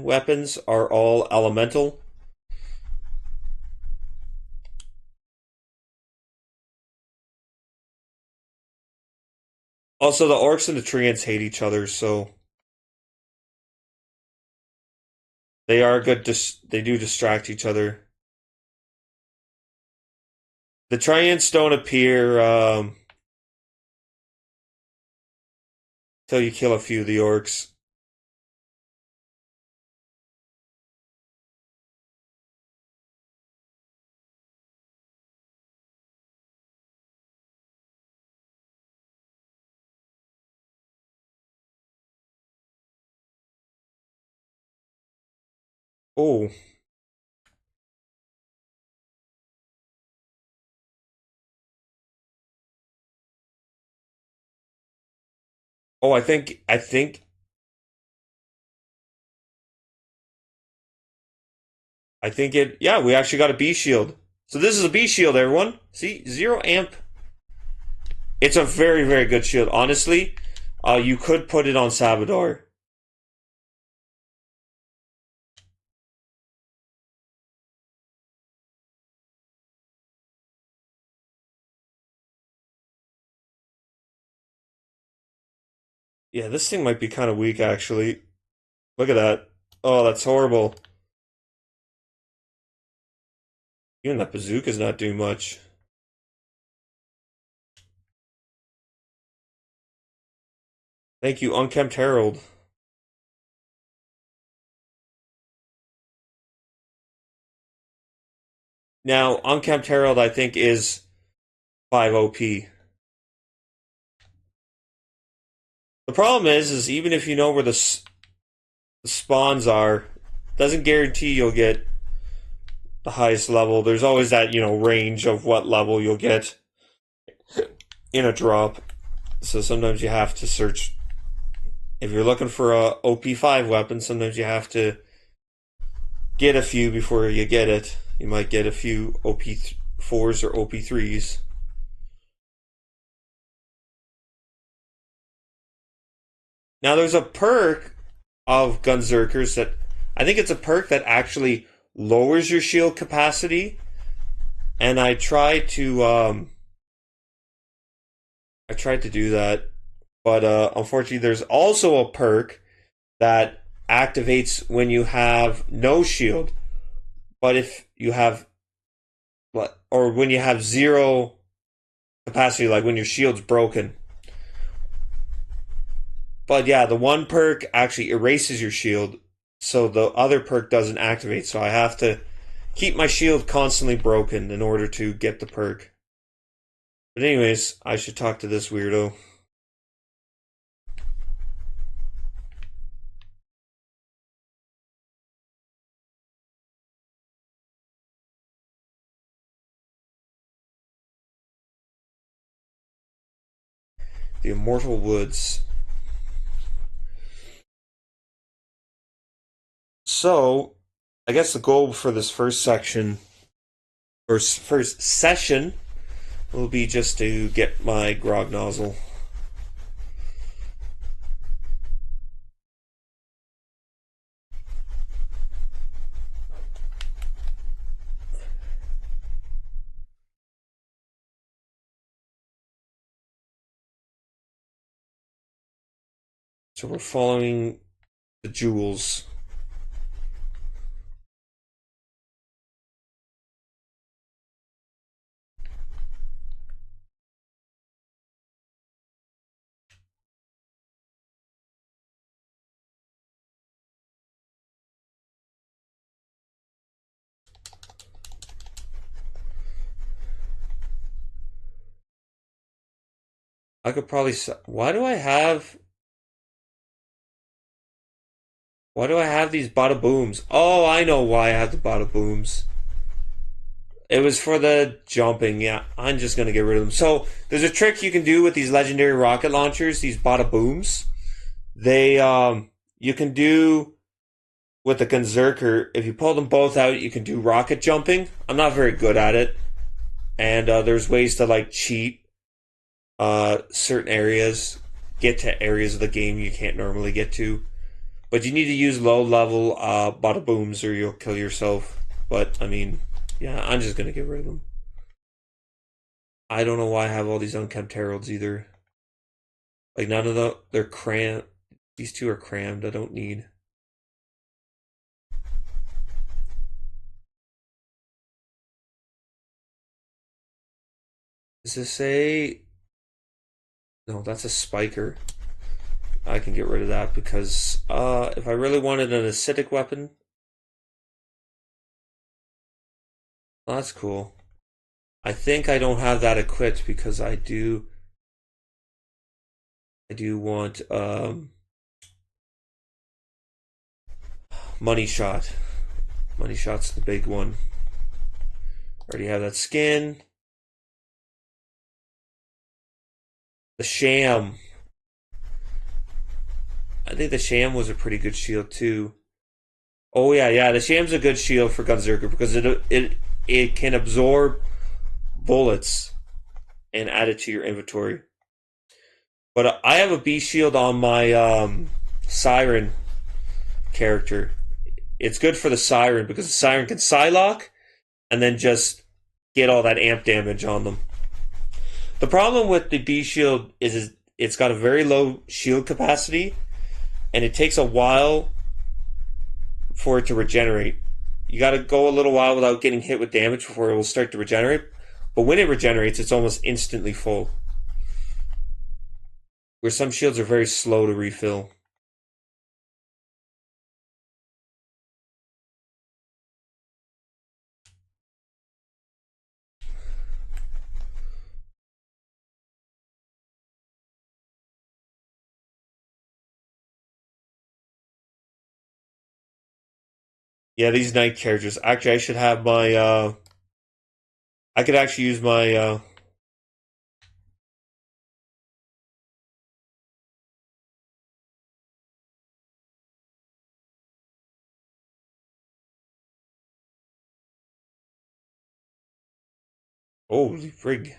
Speaker 1: weapons are all elemental. Also, the orcs and the treants hate each other, so they are good. They do distract each other. The treants don't appear till you kill a few of the orcs. Oh. Oh, I think it, yeah, we actually got a B shield. So this is a B shield, everyone. See, 0 amp. It's a very, very good shield. Honestly, you could put it on Sabador. Yeah, this thing might be kind of weak, actually. Look at that. Oh, that's horrible. Even that bazooka's not doing much. Thank you, Unkempt Herald. Now, Unkempt Herald, I think, is 5 OP. The problem is even if you know where the spawns are, doesn't guarantee you'll get the highest level. There's always that, range of what level you'll get in a drop. So sometimes you have to search. If you're looking for a OP5 weapon, sometimes you have to get a few before you get it. You might get a few OP4s or OP3s. Now there's a perk of Gunzerkers that I think it's a perk that actually lowers your shield capacity, and I tried to do that, but unfortunately there's also a perk that activates when you have no shield, but if you have, or when you have 0 capacity, like when your shield's broken. But yeah, the one perk actually erases your shield, so the other perk doesn't activate, so I have to keep my shield constantly broken in order to get the perk. But anyways, I should talk to this weirdo. The Immortal Woods. So, I guess the goal for this first section, or first session, will be just to get my grog nozzle. So we're following the jewels. I could probably. Why do I have these bada booms? Oh, I know why I have the bada booms. It was for the jumping. Yeah, I'm just gonna get rid of them. So there's a trick you can do with these legendary rocket launchers, these bada booms. They you can do with the Gunzerker. If you pull them both out, you can do rocket jumping. I'm not very good at it, and there's ways to like cheat certain areas, get to areas of the game you can't normally get to. But you need to use low level bada booms or you'll kill yourself. But I mean, yeah, I'm just gonna get rid of them. I don't know why I have all these unkempt heralds either. Like none of the they're crammed. These two are crammed. I don't need. Does this say? No, that's a spiker. I can get rid of that because if I really wanted an acidic weapon, well, that's cool. I think I don't have that equipped because I do want money shot. Money shot's the big one. Already have that skin. The sham. I think the sham was a pretty good shield too. Oh yeah, the sham's a good shield for Gunzerker because it can absorb bullets and add it to your inventory. But I have a B shield on my Siren character. It's good for the Siren because the Siren can Psylock and then just get all that amp damage on them. The problem with the B shield is it's got a very low shield capacity and it takes a while for it to regenerate. You got to go a little while without getting hit with damage before it will start to regenerate. But when it regenerates, it's almost instantly full. Where some shields are very slow to refill. Yeah, these knight characters. Actually, I should have my I could actually use my holy frig.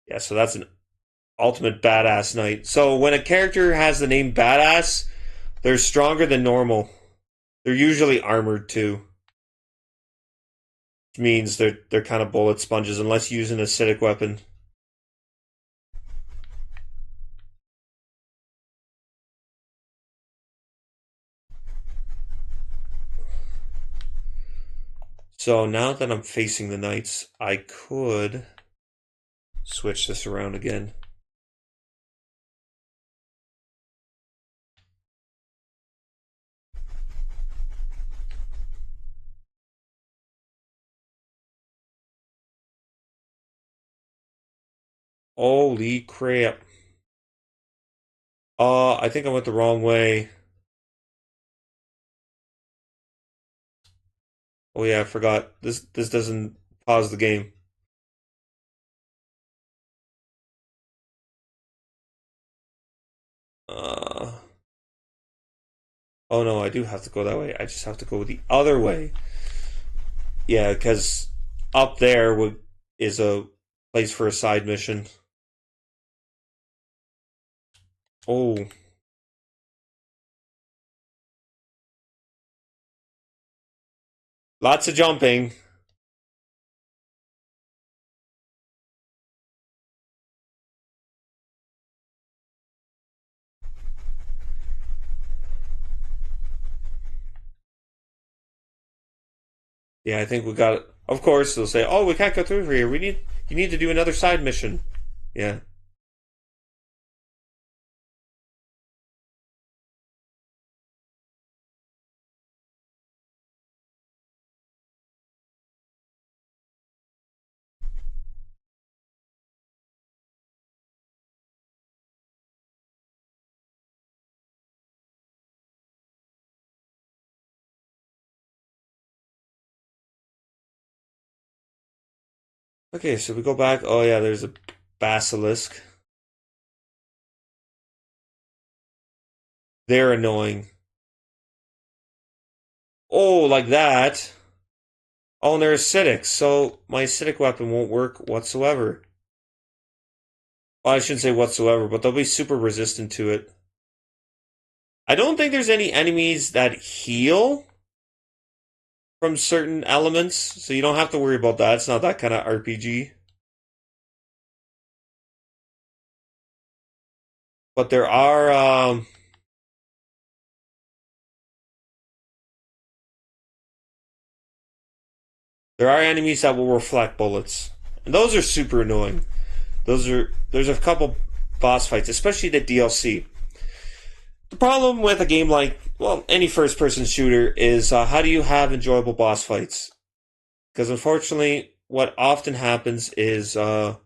Speaker 1: Yeah, so that's an ultimate badass knight. So when a character has the name badass, they're stronger than normal. They're usually armored too. Which means they're kind of bullet sponges unless you use an acidic weapon. So now that I'm facing the knights, I could switch this around again. Holy crap. I think I went the wrong way. Oh yeah, I forgot. This doesn't pause the game. Oh no, I do have to go that way. I just have to go the other way. Yeah, because up there is a place for a side mission. Oh. Lots of jumping. Yeah, I think we got it. Of course, they'll say, "Oh, we can't go through here. You need to do another side mission." Yeah. Okay, so we go back. Oh yeah, there's a basilisk. They're annoying. Oh, like that. Oh, and they're acidic, so my acidic weapon won't work whatsoever. Well, I shouldn't say whatsoever, but they'll be super resistant to it. I don't think there's any enemies that heal from certain elements, so you don't have to worry about that. It's not that kind of RPG. But there are enemies that will reflect bullets, and those are super annoying. There's a couple boss fights, especially the DLC. The problem with a game like, well, any first-person shooter is how do you have enjoyable boss fights? Because unfortunately, what often happens is boss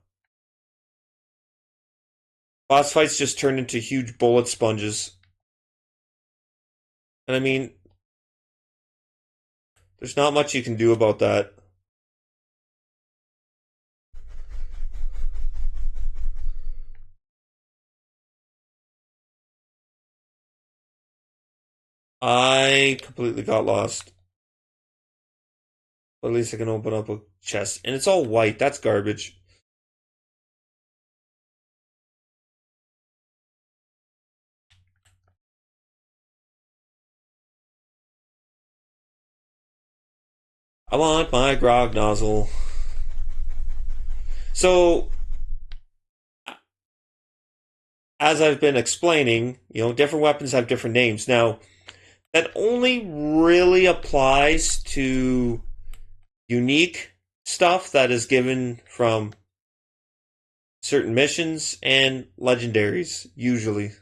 Speaker 1: fights just turn into huge bullet sponges. And I mean, there's not much you can do about that. I completely got lost. But at least I can open up a chest. And it's all white. That's garbage. I want my grog nozzle. So, as I've been explaining, different weapons have different names. Now, that only really applies to unique stuff that is given from certain missions and legendaries, usually.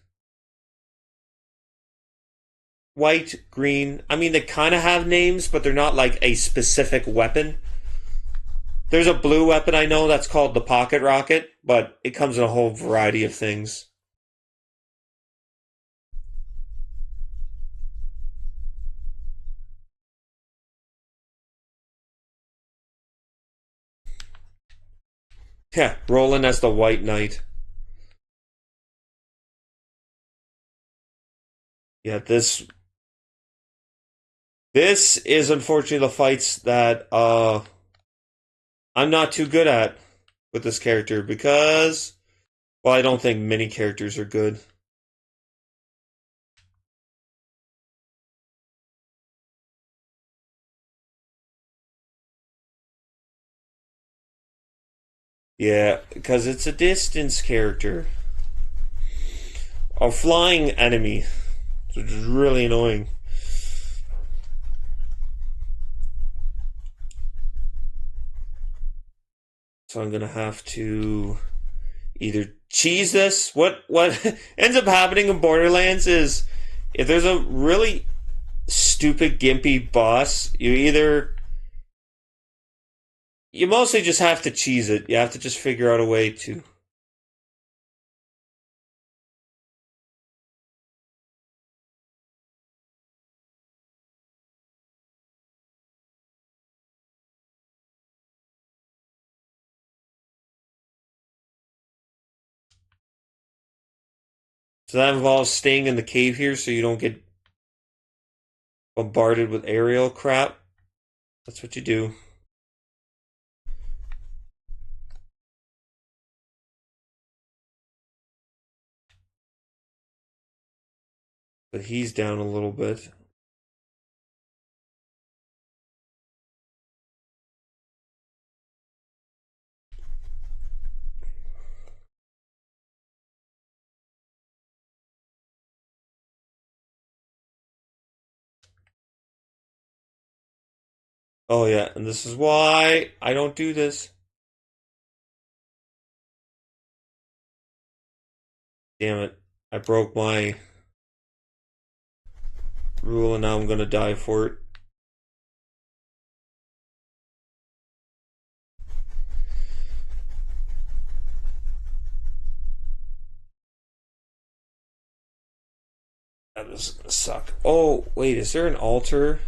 Speaker 1: White, green, I mean, they kind of have names, but they're not like a specific weapon. There's a blue weapon I know that's called the pocket rocket, but it comes in a whole variety of things. Yeah, Roland as the White Knight. Yeah, this is unfortunately the fights that I'm not too good at with this character because, well, I don't think many characters are good. Yeah, because it's a distance character. A flying enemy. Which is really annoying. So I'm gonna have to either cheese this. What ends up happening in Borderlands is if there's a really stupid gimpy boss, you mostly just have to cheese it. You have to just figure out a way to. So that involves staying in the cave here so you don't get bombarded with aerial crap. That's what you do. But he's down a little bit. Oh yeah, and this is why I don't do this. Damn it. I broke my rule and now I'm gonna die for it. That is gonna suck. Oh, wait, is there an altar?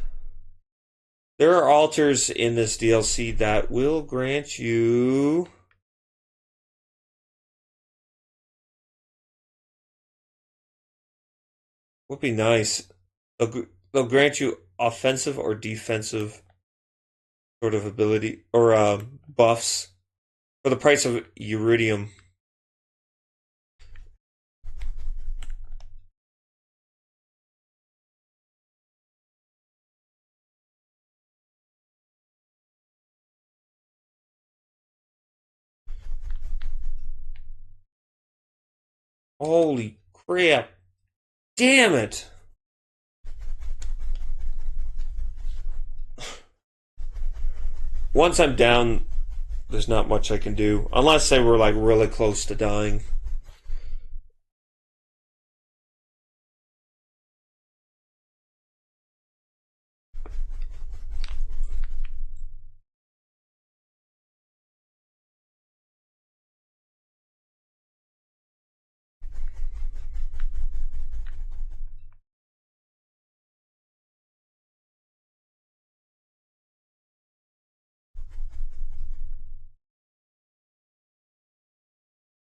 Speaker 1: There are altars in this DLC that will grant you. Would be nice. They'll grant you offensive or defensive sort of ability or buffs for the price of iridium. Holy crap. Damn it. Once I'm down, there's not much I can do. Unless they were like really close to dying.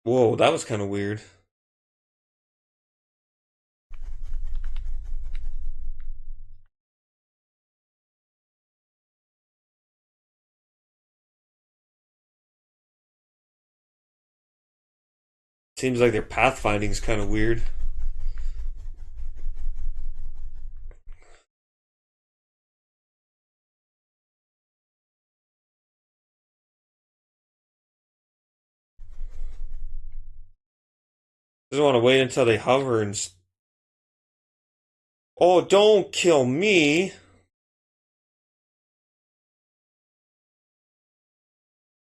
Speaker 1: Whoa, that was kind of weird. Seems like their pathfinding's kind of weird. Just want to wait until they hover and. Oh, don't kill me!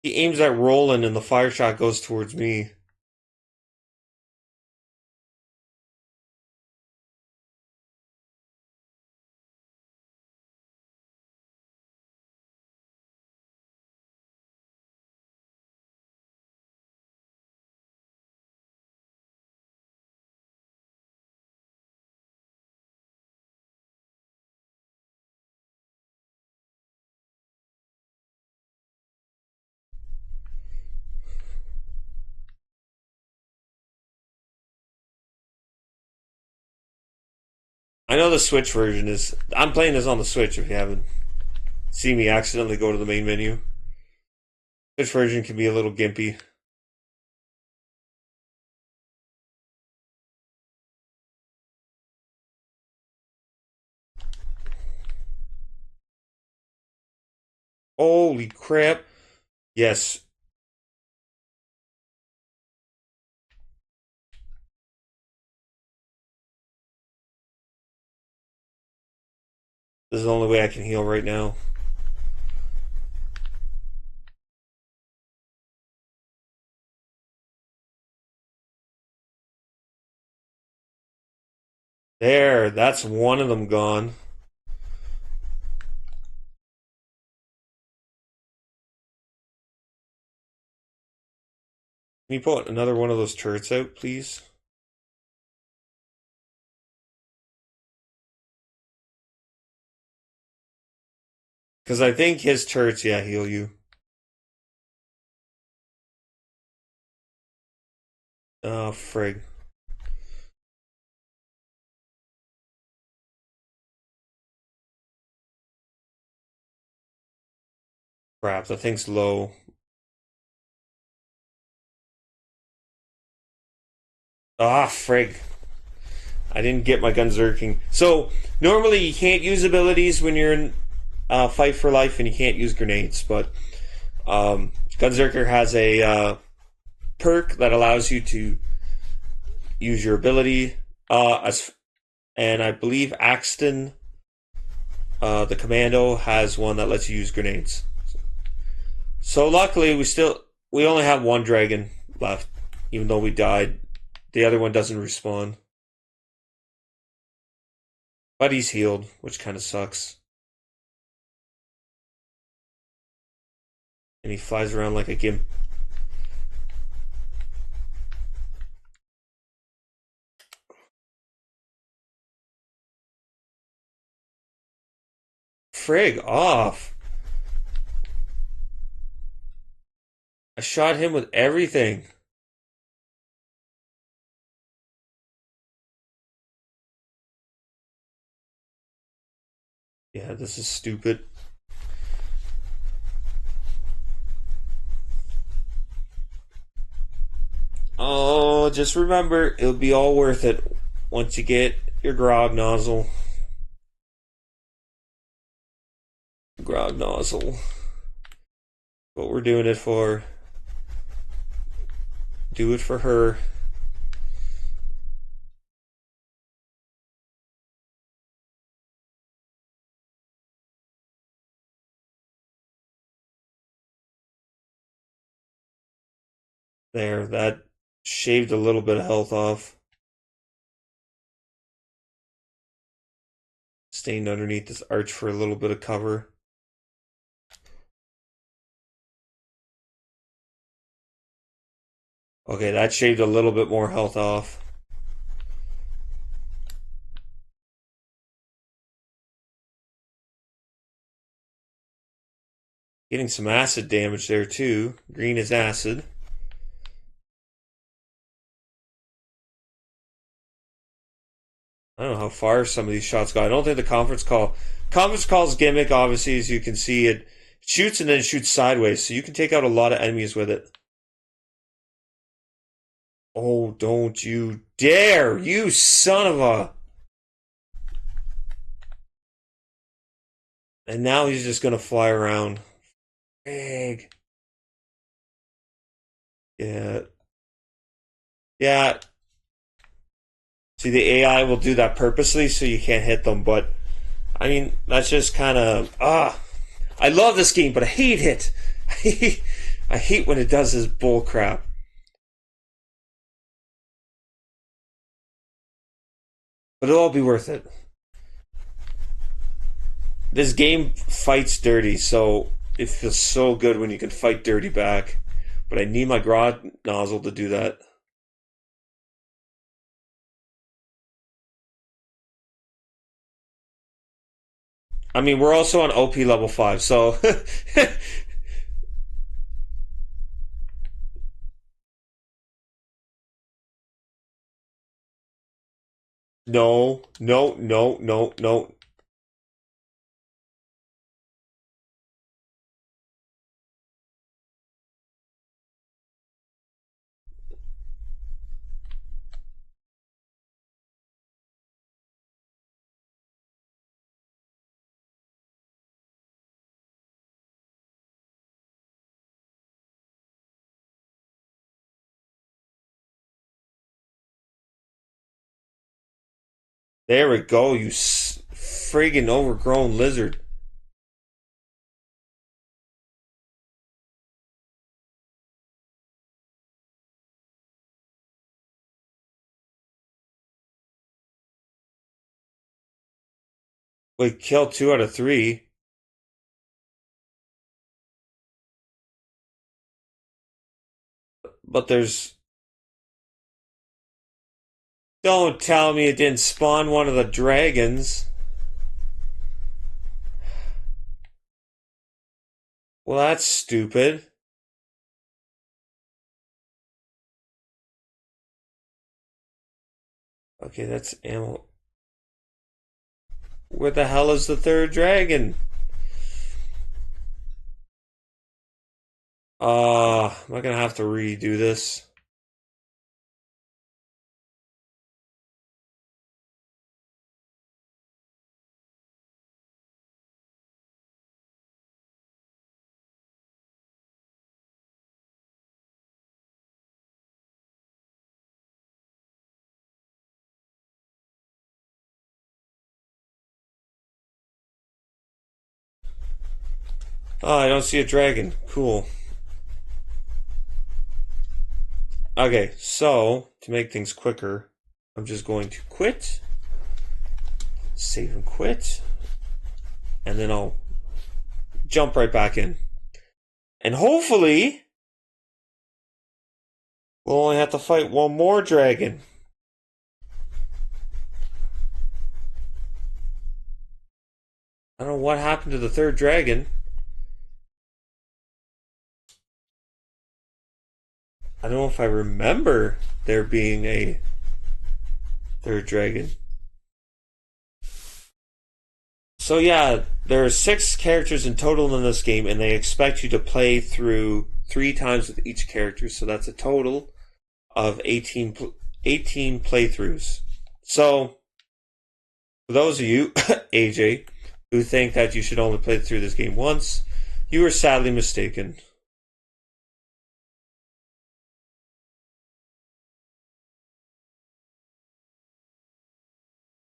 Speaker 1: He aims at Roland and the fire shot goes towards me. I know the Switch version is. I'm playing this on the Switch if you haven't seen me accidentally go to the main menu. Switch version can be a little gimpy. Holy crap. Yes. This is the only way I can heal right now. There, that's one of them gone. Can you put another one of those turrets out, please? Because I think his turrets, yeah, heal you. Oh, frig. Crap, that thing's low. Ah, frig. I didn't get my gunzerking. So, normally you can't use abilities when you're in Fight for Life and you can't use grenades, but Gunzerker has a perk that allows you to use your ability and I believe Axton, the commando, has one that lets you use grenades. So luckily we only have one dragon left, even though we died. The other one doesn't respawn. But he's healed, which kind of sucks. And he flies around like a gimp. Frig off. I shot him with everything. Yeah, this is stupid. So just remember, it'll be all worth it once you get your grog nozzle. Grog nozzle. What we're doing it for. Do it for her. There, that shaved a little bit of health off. Staying underneath this arch for a little bit of cover. Okay, that shaved a little bit more health off. Getting some acid damage there too. Green is acid. I don't know how far some of these shots go. I don't think the conference call's gimmick, obviously, as you can see, it shoots and then it shoots sideways, so you can take out a lot of enemies with it. Oh, don't you dare, you son of a... And now he's just gonna fly around. Egg. Yeah. Yeah. See, the AI will do that purposely so you can't hit them, but I mean, that's just kind of I love this game, but I hate it. I hate when it does this bull crap. But it'll all be worth it. This game fights dirty, so it feels so good when you can fight dirty back. But I need my grog nozzle to do that. I mean, we're also on OP level 5, so... No, no, no, no, no. There we go, you friggin' overgrown lizard. We killed 2 out of 3. But there's... Don't tell me it didn't spawn one of the dragons. Well, that's stupid. Okay, that's ammo. Where the hell is the 3rd dragon? Am I gonna have to redo this? Oh, I don't see a dragon. Cool. Okay, so, to make things quicker, I'm just going to quit, save and quit, and then I'll jump right back in. And hopefully, we'll only have to fight one more dragon. I don't know what happened to the 3rd dragon. I don't know if I remember there being a 3rd dragon. So yeah, there are 6 characters in total in this game, and they expect you to play through 3 times with each character, so that's a total of 18 playthroughs. So, for those of you, AJ, who think that you should only play through this game once, you are sadly mistaken.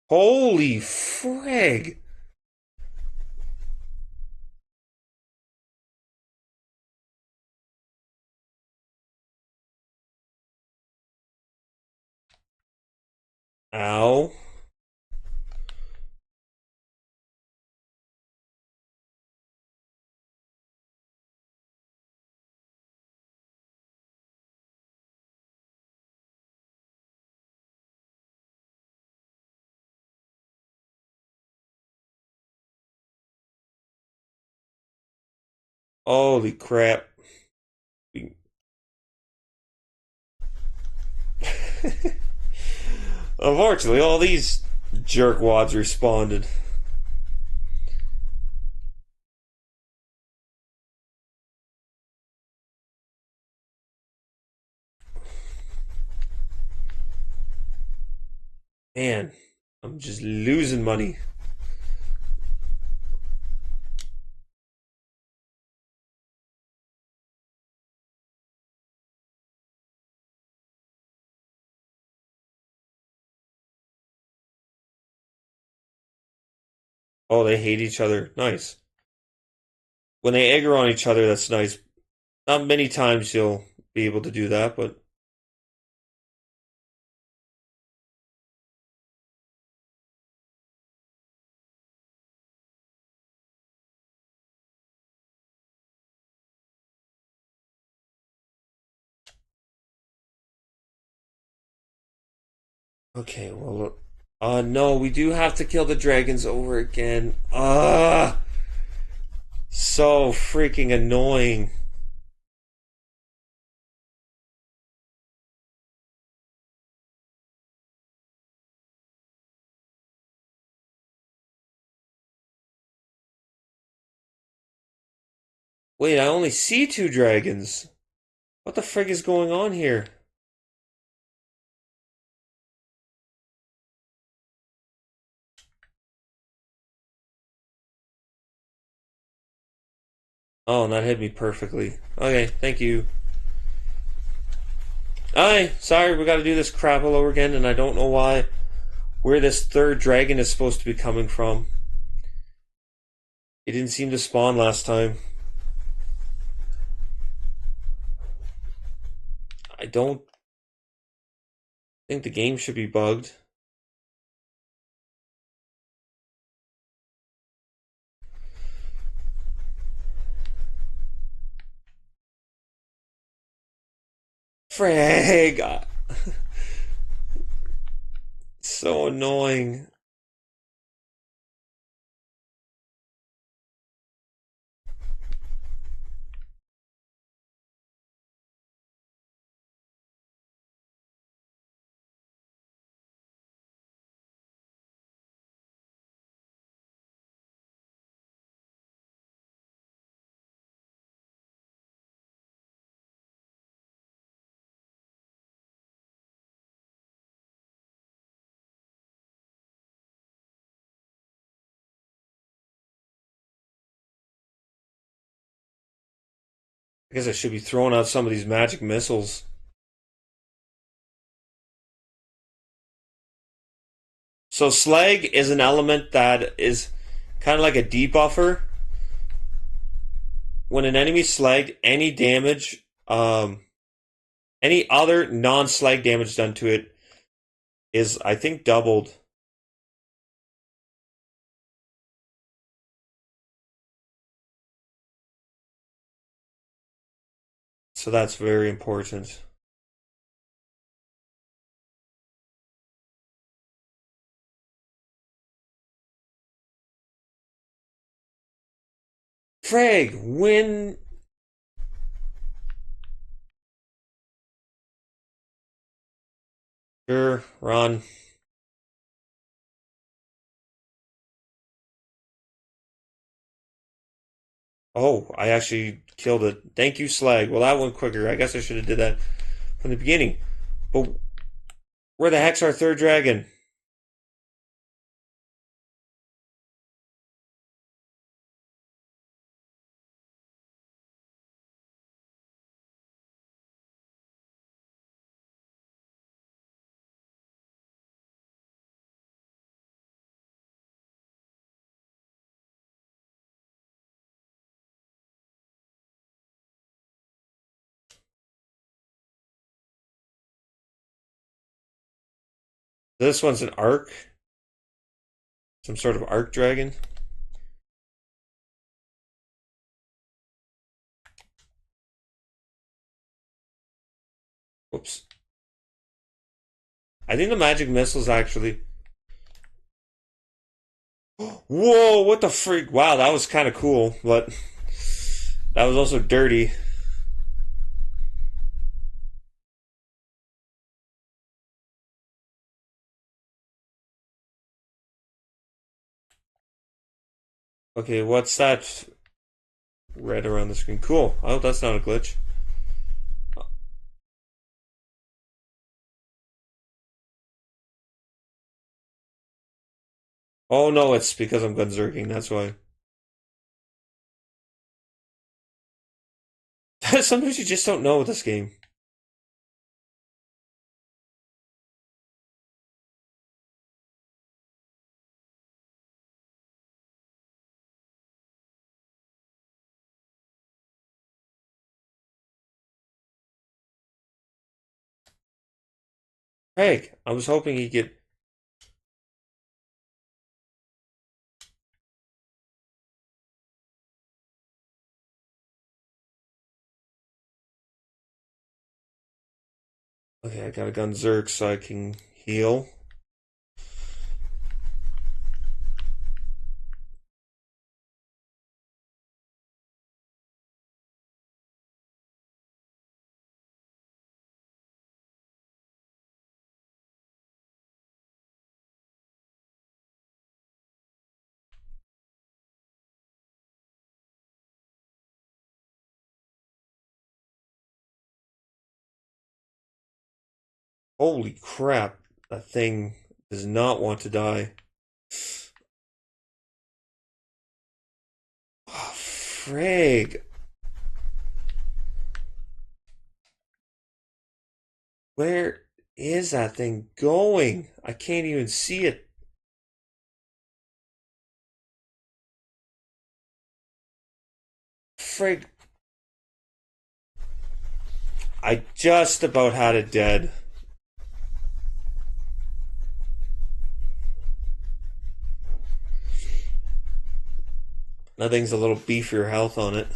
Speaker 1: Holy frig! Ow. Holy crap. Unfortunately, all these jerkwads responded. Man, I'm just losing money. Oh, they hate each other. Nice. When they aggro on each other, that's nice. Not many times you'll be able to do that, but... Okay, well, look. No, we do have to kill the dragons over again. So freaking annoying. Wait, I only see 2 dragons. What the frig is going on here? Oh, and that hit me perfectly. Okay, thank you. Aye, sorry, we gotta do this crap all over again, and I don't know where this 3rd dragon is supposed to be coming from. It didn't seem to spawn last time. I don't think the game should be bugged. Frag! So annoying. I guess I should be throwing out some of these magic missiles. So slag is an element that is kind of like a debuffer. When an enemy slagged, any damage, any other non-slag damage done to it is, I think, doubled. So that's very important. Frag, when... Sure, run. Oh, I actually killed it. Thank you, Slag. Well, that went quicker. I guess I should have did that from the beginning. But where the heck's our third dragon? This one's an arc. Some sort of arc dragon. Whoops. I think the magic missiles actually. Whoa, what the freak? Wow, that was kind of cool, but that was also dirty. Okay, what's that red around the screen? Cool. I hope that's not a glitch. Oh no, it's because I'm gunzerking, that's why. Sometimes you just don't know with this game. Craig, I was hoping he'd get. Okay, I got a gunzerk so I can heal. Holy crap, that thing does not want to die. Oh, frig. Where is that thing going? I can't even see it. Frig. I just about had it dead. That thing's a little beefier health on it.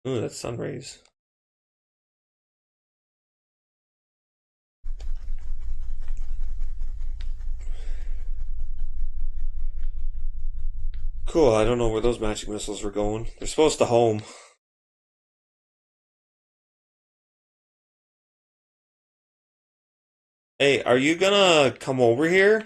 Speaker 1: Ooh, that's sun rays. Cool, I don't know where those magic missiles were going. They're supposed to home. Hey, are you gonna come over here?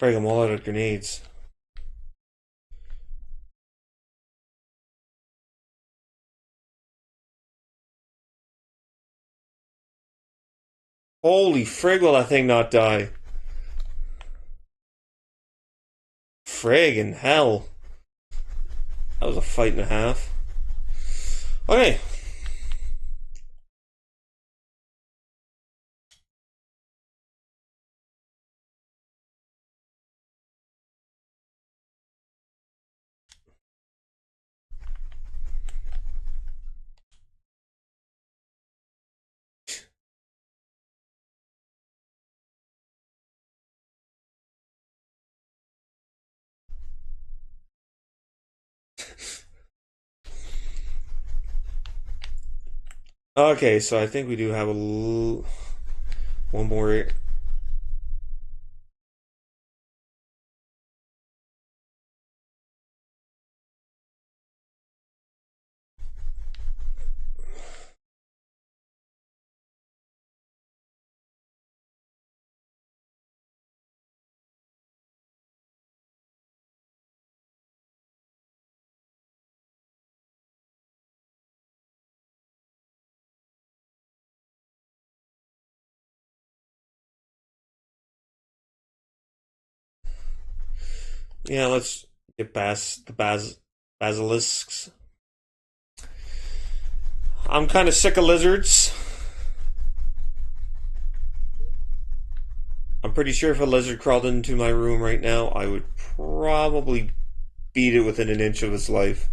Speaker 1: Frig, I'm all out of grenades. Holy frig, will that thing not die? Friggin' hell. That was a fight and a half. Okay. Okay, so I think we do have one more. Yeah, let's get past the basilisks. I'm kind of sick of lizards. I'm pretty sure if a lizard crawled into my room right now, I would probably beat it within an inch of its life.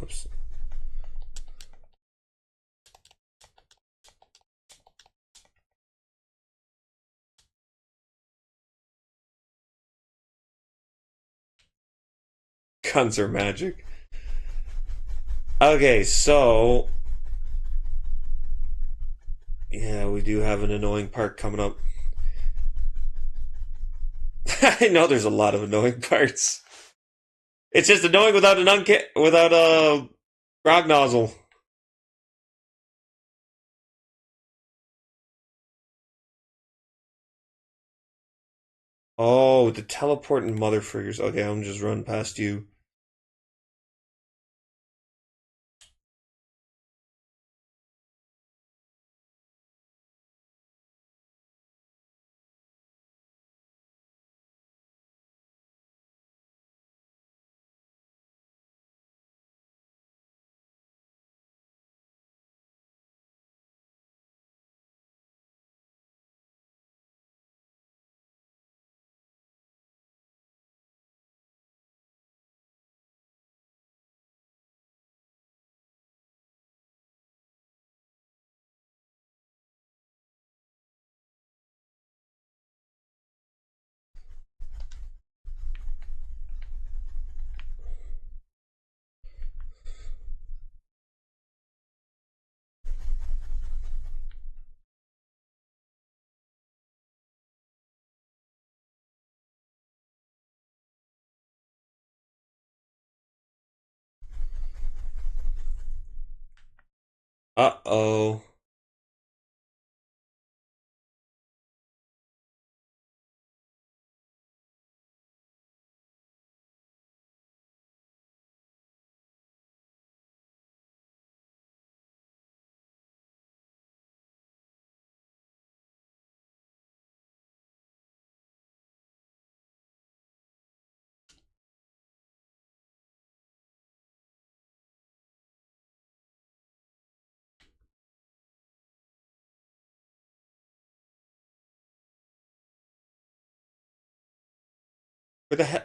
Speaker 1: Oops. Guns are magic. Okay, so yeah, we do have an annoying part coming up. I know there's a lot of annoying parts. It's just annoying without without a grog nozzle. Oh, the teleporting motherfuckers. Okay, I'm just running past you. Uh-oh. Where the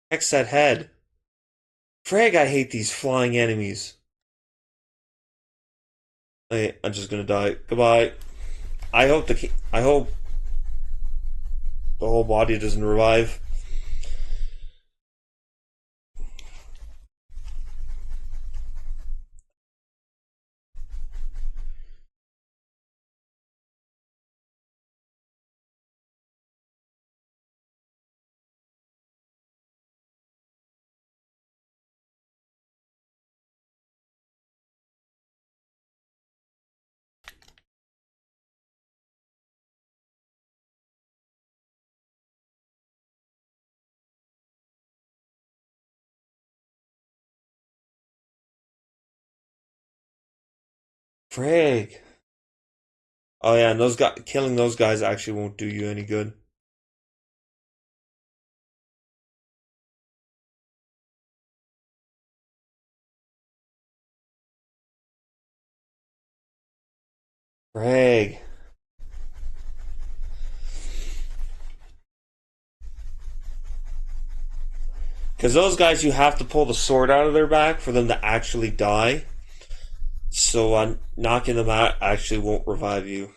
Speaker 1: heck's that head? Frag, I hate these flying enemies. Hey, I'm just gonna die. Goodbye. I hope the whole body doesn't revive. Frig. Oh yeah, and killing those guys actually won't do you any good. Frig. Because those guys, you have to pull the sword out of their back for them to actually die. So knocking them out actually won't revive you.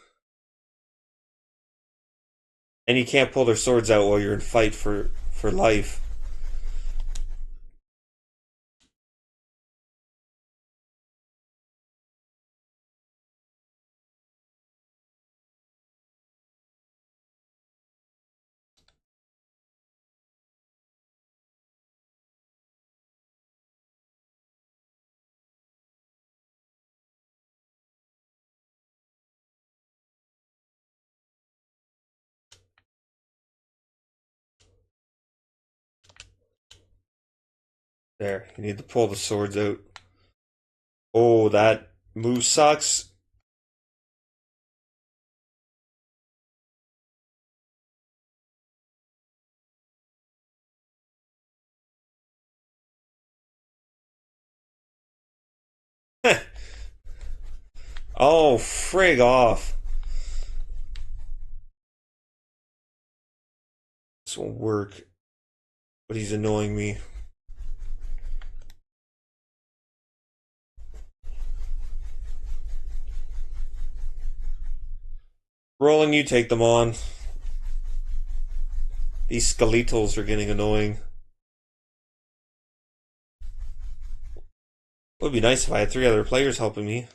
Speaker 1: And you can't pull their swords out while you're in fight for life. There, you need to pull the swords out. Oh, that move sucks. Oh, frig off. This won't work. But he's annoying me. Rolling, you take them on. These skeletals are getting annoying. It would be nice if I had 3 other players helping me.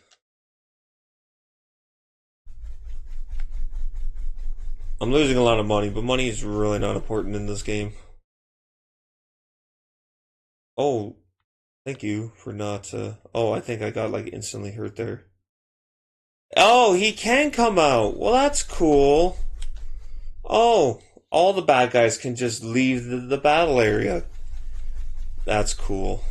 Speaker 1: I'm losing a lot of money, but money is really not important in this game. Oh, thank you for not... oh, I think I got like instantly hurt there. Oh, he can come out. Well, that's cool. Oh, all the bad guys can just leave the battle area. That's cool.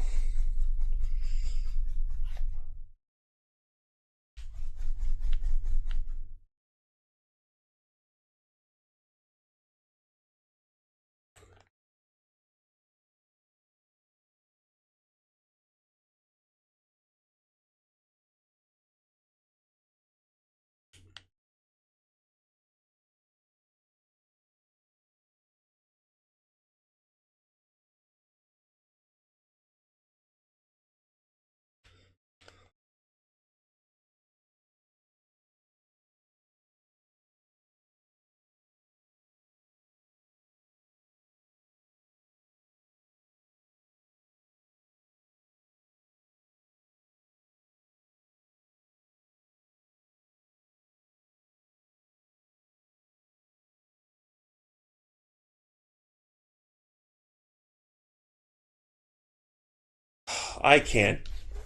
Speaker 1: I can't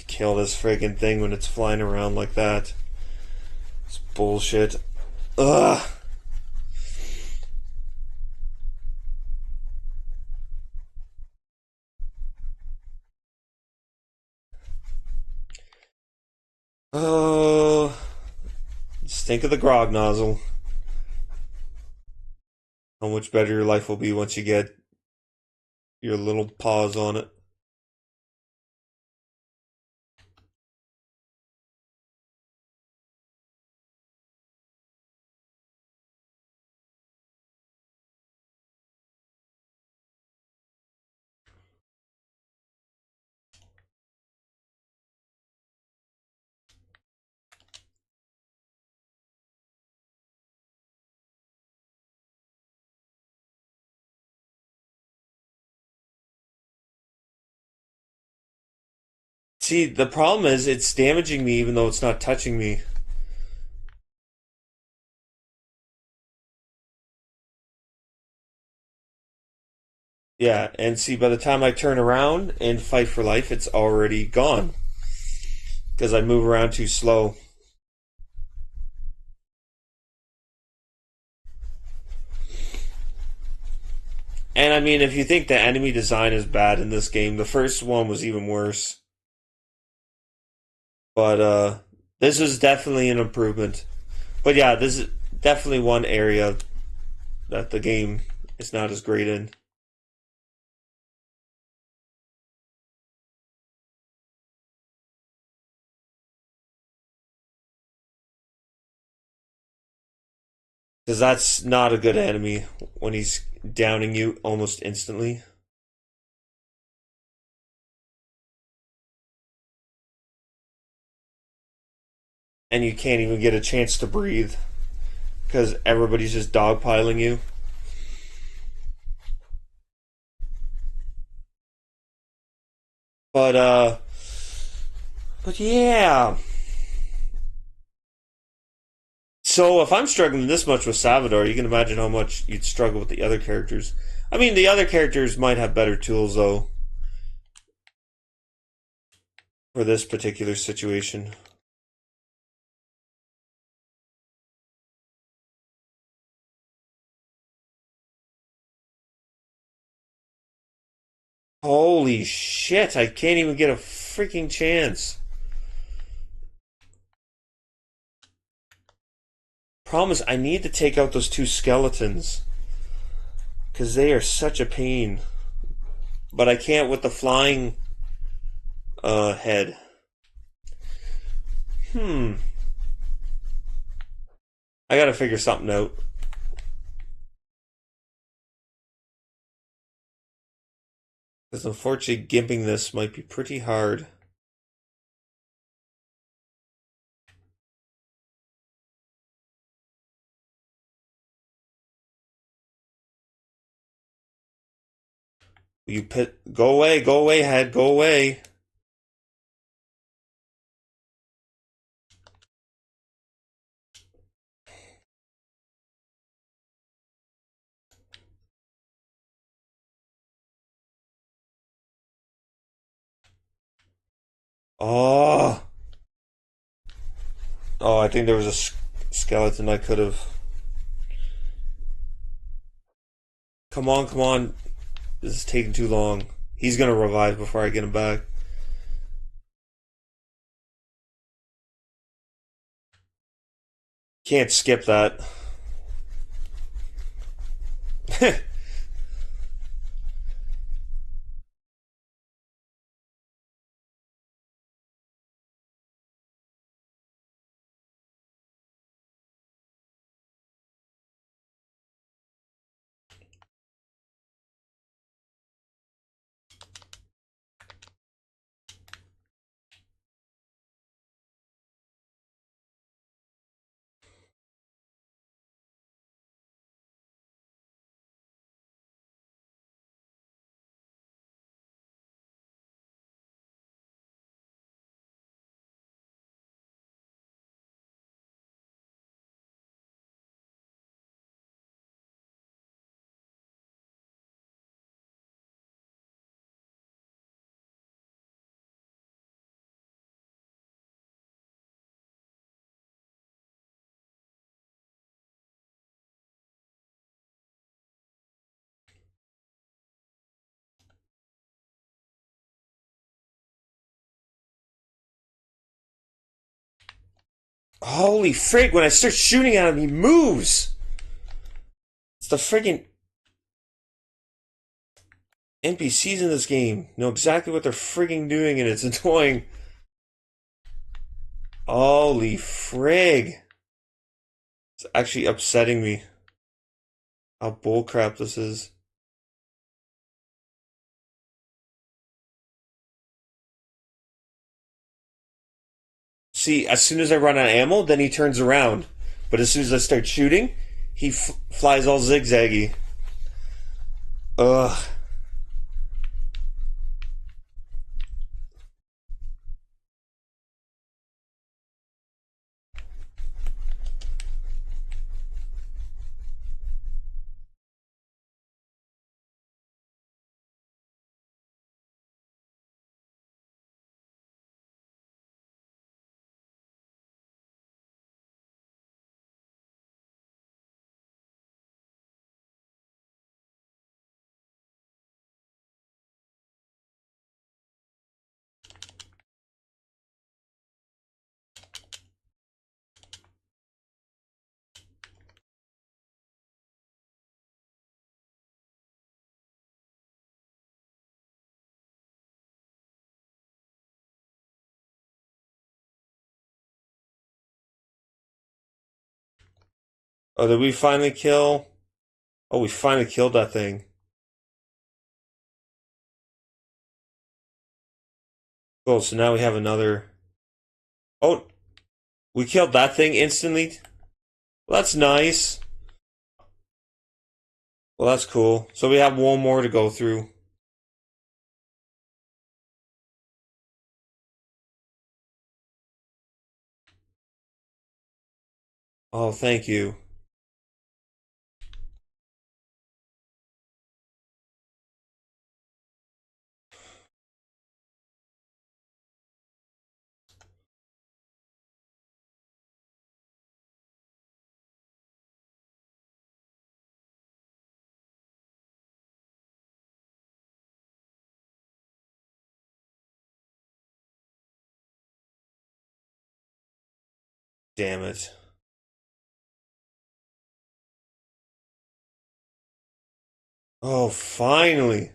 Speaker 1: kill this friggin' thing when it's flying around like that. It's bullshit. Ugh. Oh. Just think of the grog nozzle. How much better your life will be once you get your little paws on it. See, the problem is it's damaging me even though it's not touching me. Yeah, and see, by the time I turn around and fight for life, it's already gone. Because I move around too slow. And I mean, if you think the enemy design is bad in this game, the first one was even worse. But, This is definitely an improvement. But yeah, this is definitely one area that the game is not as great in. Because that's not a good enemy when he's downing you almost instantly. And you can't even get a chance to breathe because everybody's just dogpiling you. But yeah. So if I'm struggling this much with Salvador, you can imagine how much you'd struggle with the other characters. I mean, the other characters might have better tools though for this particular situation. Holy shit, I can't even get a freaking chance. Problem is, I need to take out those two skeletons. Because they are such a pain. But I can't with the flying head. I gotta figure something out. Because unfortunately, gimping this might be pretty hard. Go away, head, go away. Oh. Oh, I think there was a skeleton I could have. Come on, come on. This is taking too long. He's gonna revive before I get him back. Can't skip that. Holy frig, when I start shooting at him, he moves! It's the friggin' NPCs in this game know exactly what they're frigging doing and it's annoying. Holy frig. It's actually upsetting me how bullcrap this is. See, as soon as I run out of ammo, then he turns around. But as soon as I start shooting, he flies all zigzaggy. Ugh. Oh, did we finally kill? Oh, we finally killed that thing. Cool, so now we have another... Oh, we killed that thing instantly? Well, that's nice. Well, that's cool. So we have one more to go through. Oh, thank you. Damn it. Oh, finally.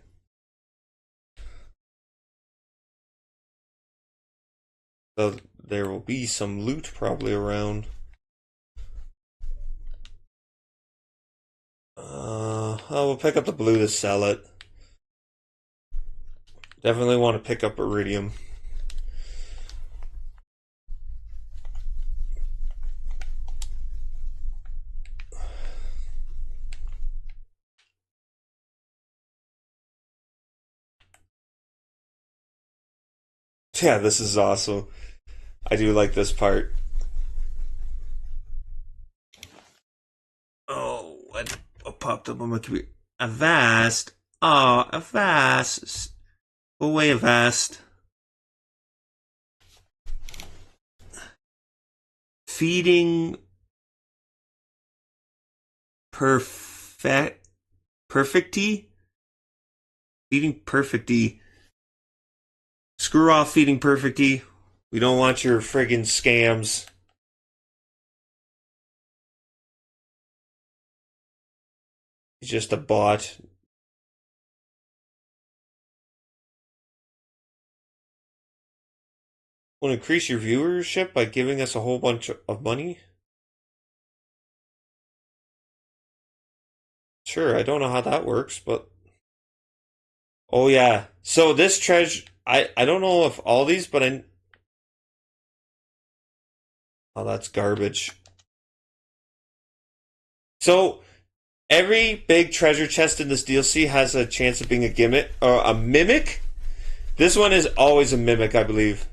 Speaker 1: So there will be some loot probably around. Oh, we'll pick up the blue to sell it. Definitely want to pick up iridium. Yeah, this is awesome. I do like this part. Oh, what popped up on my computer? Avast. Oh, Avast. Go away, Avast. Feeding perfecty? Feeding perfecty. Screw off, feeding perfecty. We don't want your friggin' scams. He's just a bot. Want to increase your viewership by giving us a whole bunch of money? Sure, I don't know how that works, but... Oh yeah. So this treasure... I don't know if all these, but I... Oh, that's garbage. So, every big treasure chest in this DLC has a chance of being a gimmick, or a mimic? This one is always a mimic, I believe.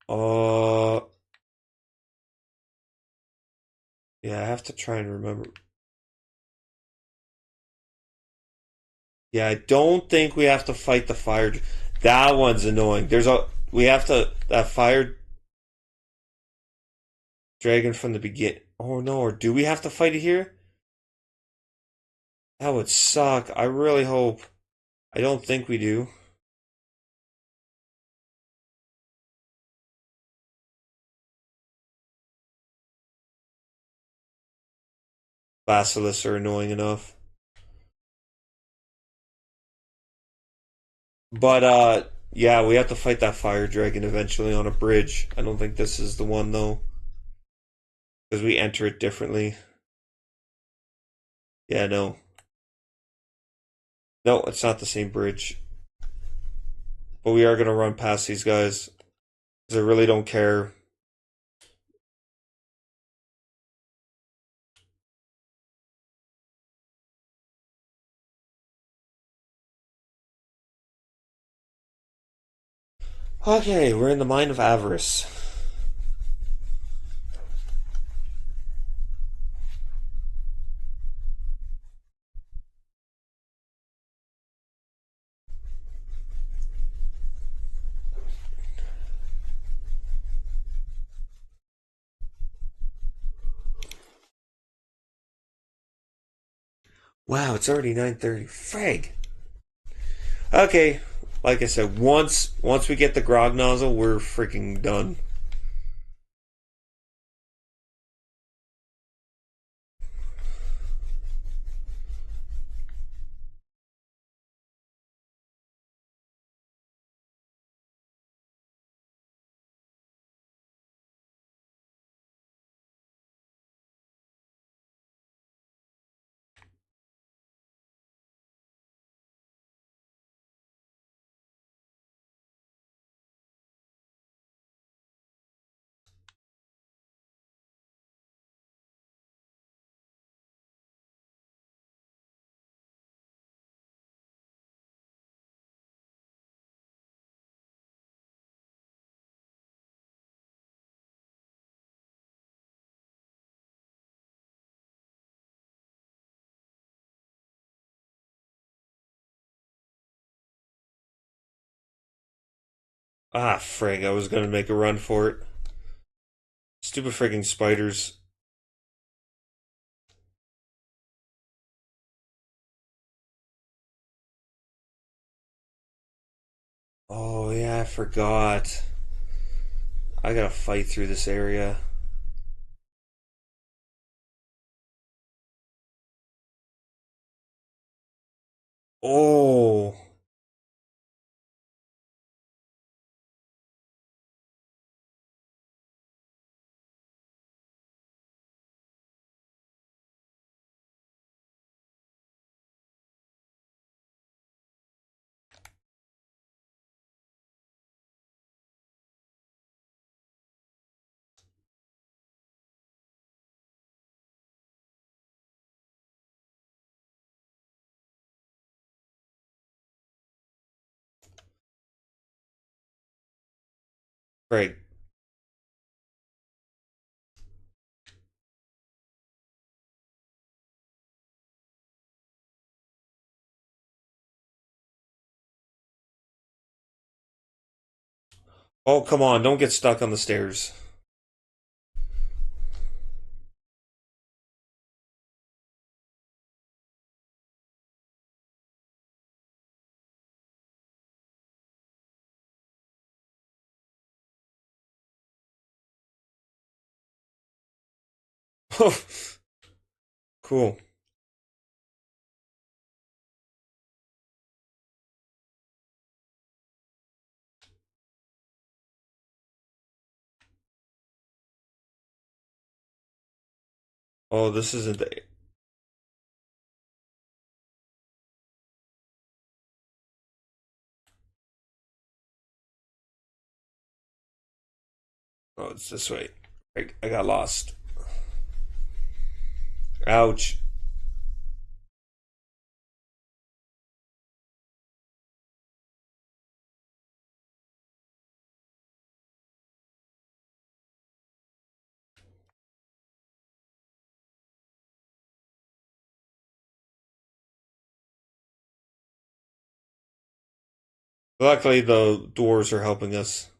Speaker 1: Uh... Yeah, I have to try and remember. Yeah, I don't think we have to fight the fire. That one's annoying. We have to that fire dragon from the begin. Oh no, or do we have to fight it here? That would suck. I really hope. I don't think we do. Basilisks are annoying enough. But yeah, we have to fight that fire dragon eventually on a bridge. I don't think this is the one though. Because we enter it differently. Yeah, no. No, it's not the same bridge. But we are gonna run past these guys. Because I really don't care. Okay, we're in the Mine of Avarice. Wow, it's already 9:30. Frag! Okay, Like I said, once we get the grog nozzle, we're freaking done. Ah, frig, I was gonna make a run for it. Stupid frigging spiders. Oh, yeah, I forgot. I gotta fight through this area. Oh. Frig. Oh, come on, don't get stuck on the stairs. Cool. Oh, this isn't the... Oh, it's this way. I got lost. Ouch. Luckily, the dwarves are helping us.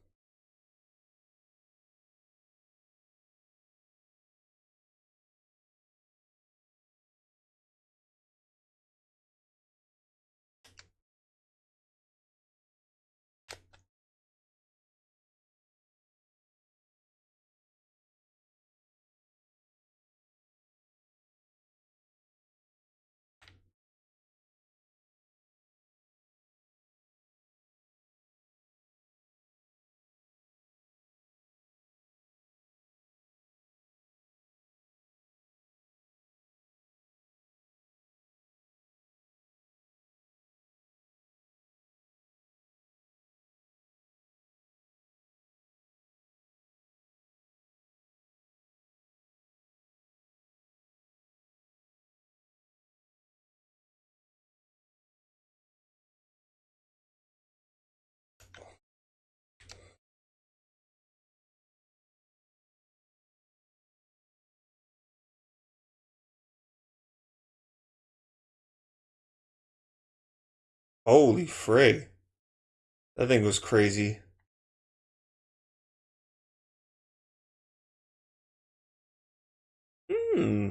Speaker 1: Holy frig. That thing was crazy. Hmm.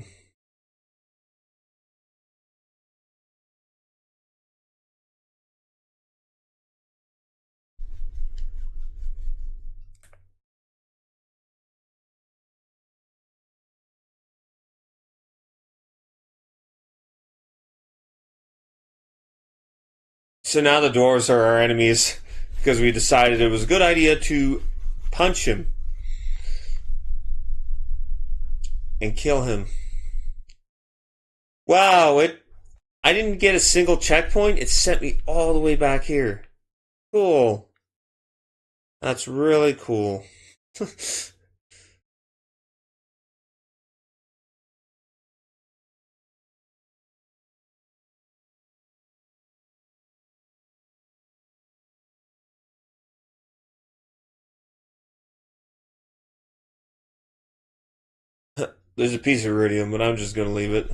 Speaker 1: So now the dwarves are our enemies because we decided it was a good idea to punch him and kill him. Wow, I didn't get a single checkpoint. It sent me all the way back here. Cool. That's really cool. There's a piece of iridium, but I'm just gonna leave it.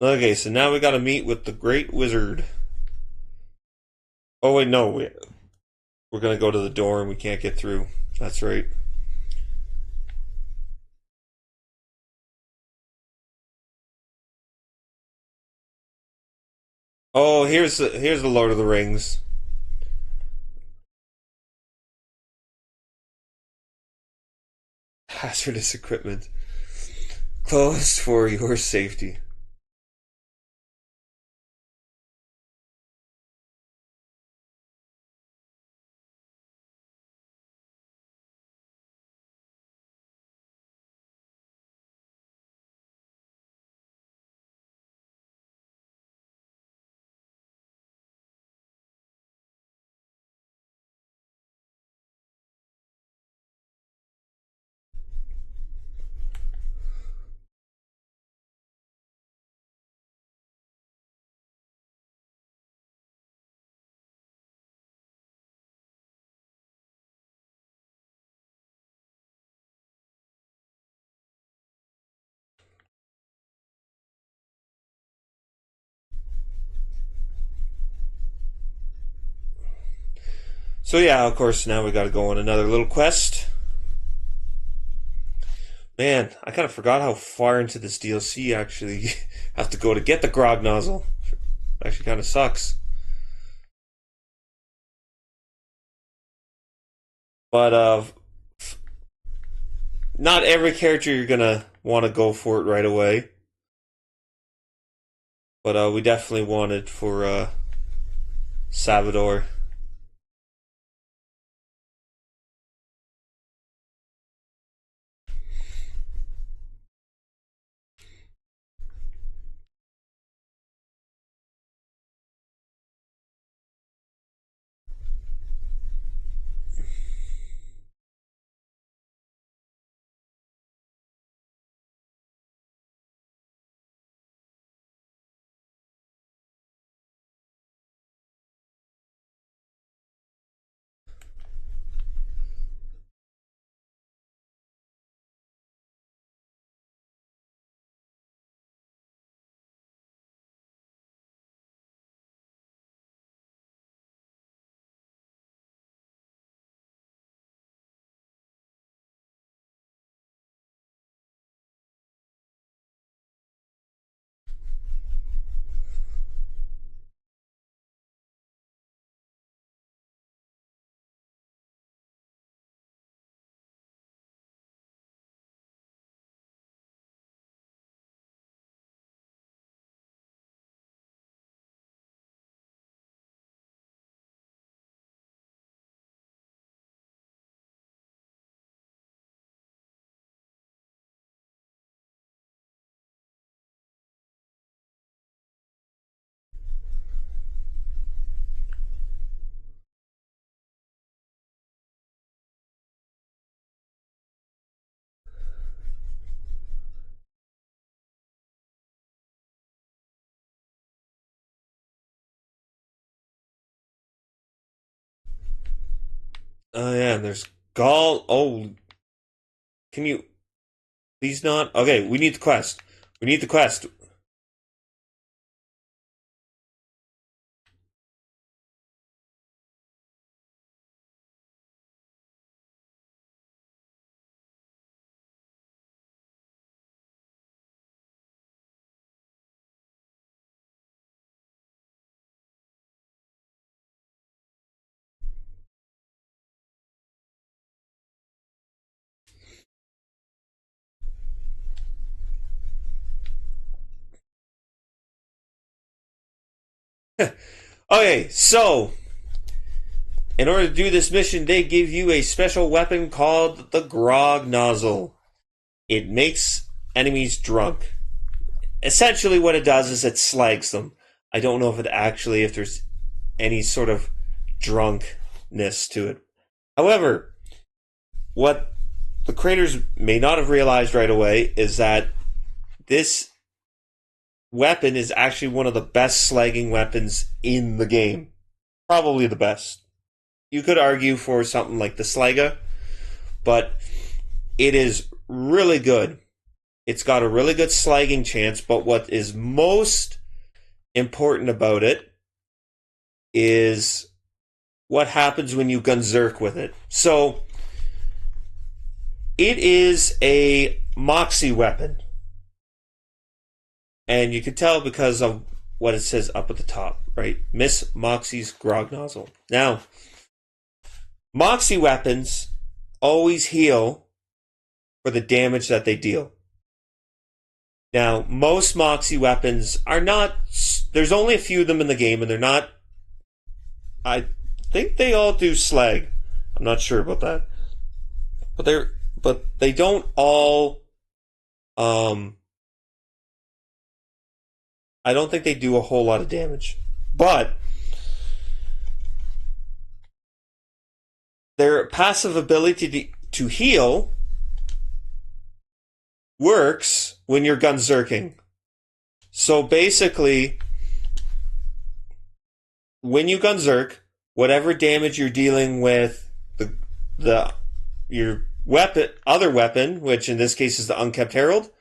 Speaker 1: Okay, so now we gotta meet with the Great Wizard. Oh wait, no, we're gonna go to the door and we can't get through. That's right. Oh, here's the Lord of the Rings. Hazardous equipment. Closed for your safety. So yeah, of course, now we gotta go on another little quest. Man, I kind of forgot how far into this DLC actually have to go to get the grog nozzle. Actually kind of sucks. But not every character you're gonna want to go for it right away. But we definitely want it for Salvador. Oh yeah, and there's Gall. Oh, can you please not? Okay, we need the quest. We need the quest. Okay, so in order to do this mission, they give you a special weapon called the Grog Nozzle. It makes enemies drunk. Essentially, what it does is it slags them. I don't know if there's any sort of drunkness to it. However, what the creators may not have realized right away is that this weapon is actually one of the best slagging weapons in the game. Probably the best. You could argue for something like the Slaga, but it is really good. It's got a really good slagging chance, but what is most important about it is what happens when you gunzerk with it. So, it is a Moxie weapon. And you can tell because of what it says up at the top, right? Miss Moxie's Grog Nozzle. Now, Moxie weapons always heal for the damage that they deal. Now, most Moxie weapons are not... There's only a few of them in the game, and they're not... I think they all do slag. I'm not sure about that. But they don't all... I don't think they do a whole lot of damage. But their passive ability to heal works when you're gunzerking. So basically, when you gunzerk, whatever damage you're dealing with your other weapon, which in this case is the Unkept Herald,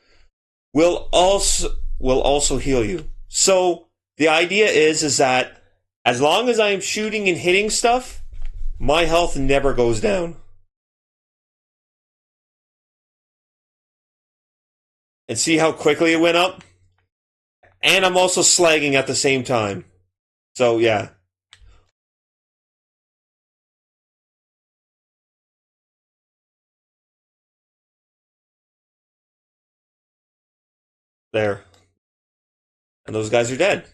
Speaker 1: will also heal you. So the idea is that as long as I am shooting and hitting stuff, my health never goes down. And see how quickly it went up? And I'm also slagging at the same time. So yeah. There. And those guys are dead.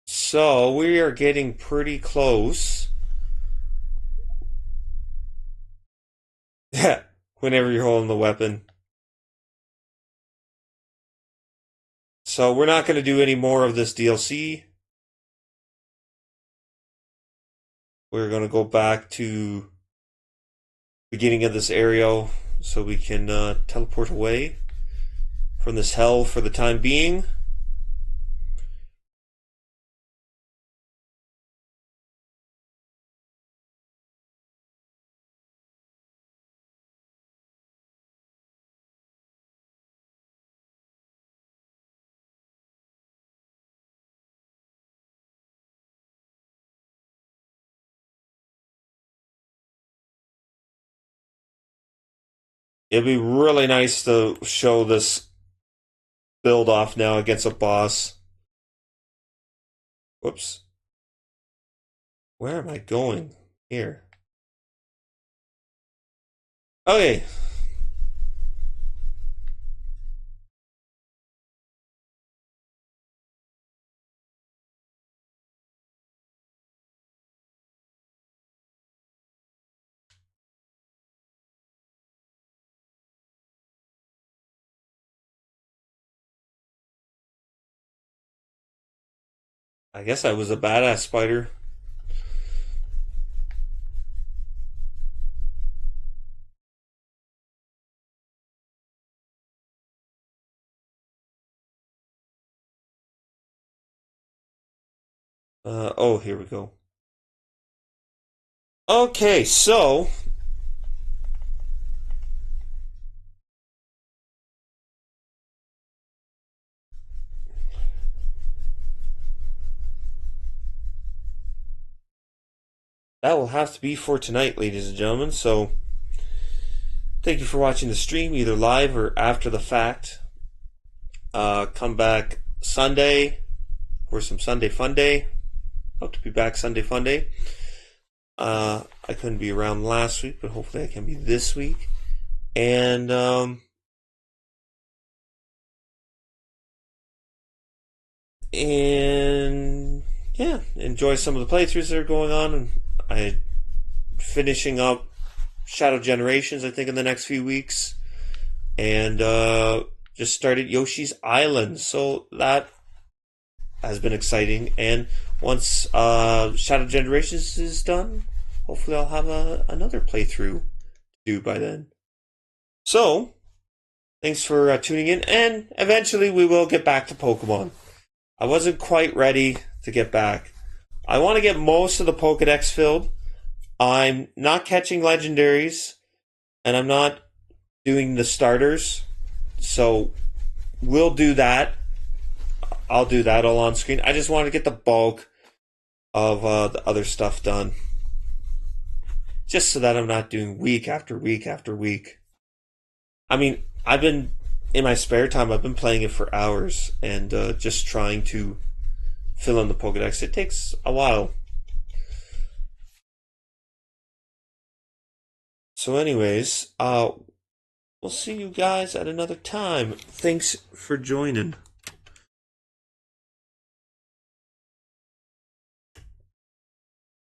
Speaker 1: So we are getting pretty close. Yeah, whenever you're holding the weapon. So we're not going to do any more of this DLC. We're going to go back to beginning of this area so we can teleport away from this hell for the time being. It'd be really nice to show this build off now against a boss. Whoops. Where am I going? Here. Okay. I guess I was a badass spider. Oh, here we go. Okay, so that will have to be for tonight, ladies and gentlemen. So thank you for watching the stream, either live or after the fact. Come back Sunday for some Sunday Fun Day. Hope to be back Sunday Fun Day. I couldn't be around last week, but hopefully I can be this week. And yeah, enjoy some of the playthroughs that are going on. And I'm finishing up Shadow Generations, I think, in the next few weeks. And just started Yoshi's Island, so that has been exciting. And once Shadow Generations is done, hopefully I'll have another playthrough to do by then. So, thanks for tuning in, and eventually we will get back to Pokemon. I wasn't quite ready to get back. I want to get most of the Pokedex filled. I'm not catching legendaries, and I'm not doing the starters, so we'll do that. I'll do that all on screen. I just want to get the bulk of the other stuff done, just so that I'm not doing week after week after week. I mean, I've been, in my spare time, I've been playing it for hours and just trying to fill in the Pokedex. It takes a while. So anyways, we'll see you guys at another time. Thanks for joining.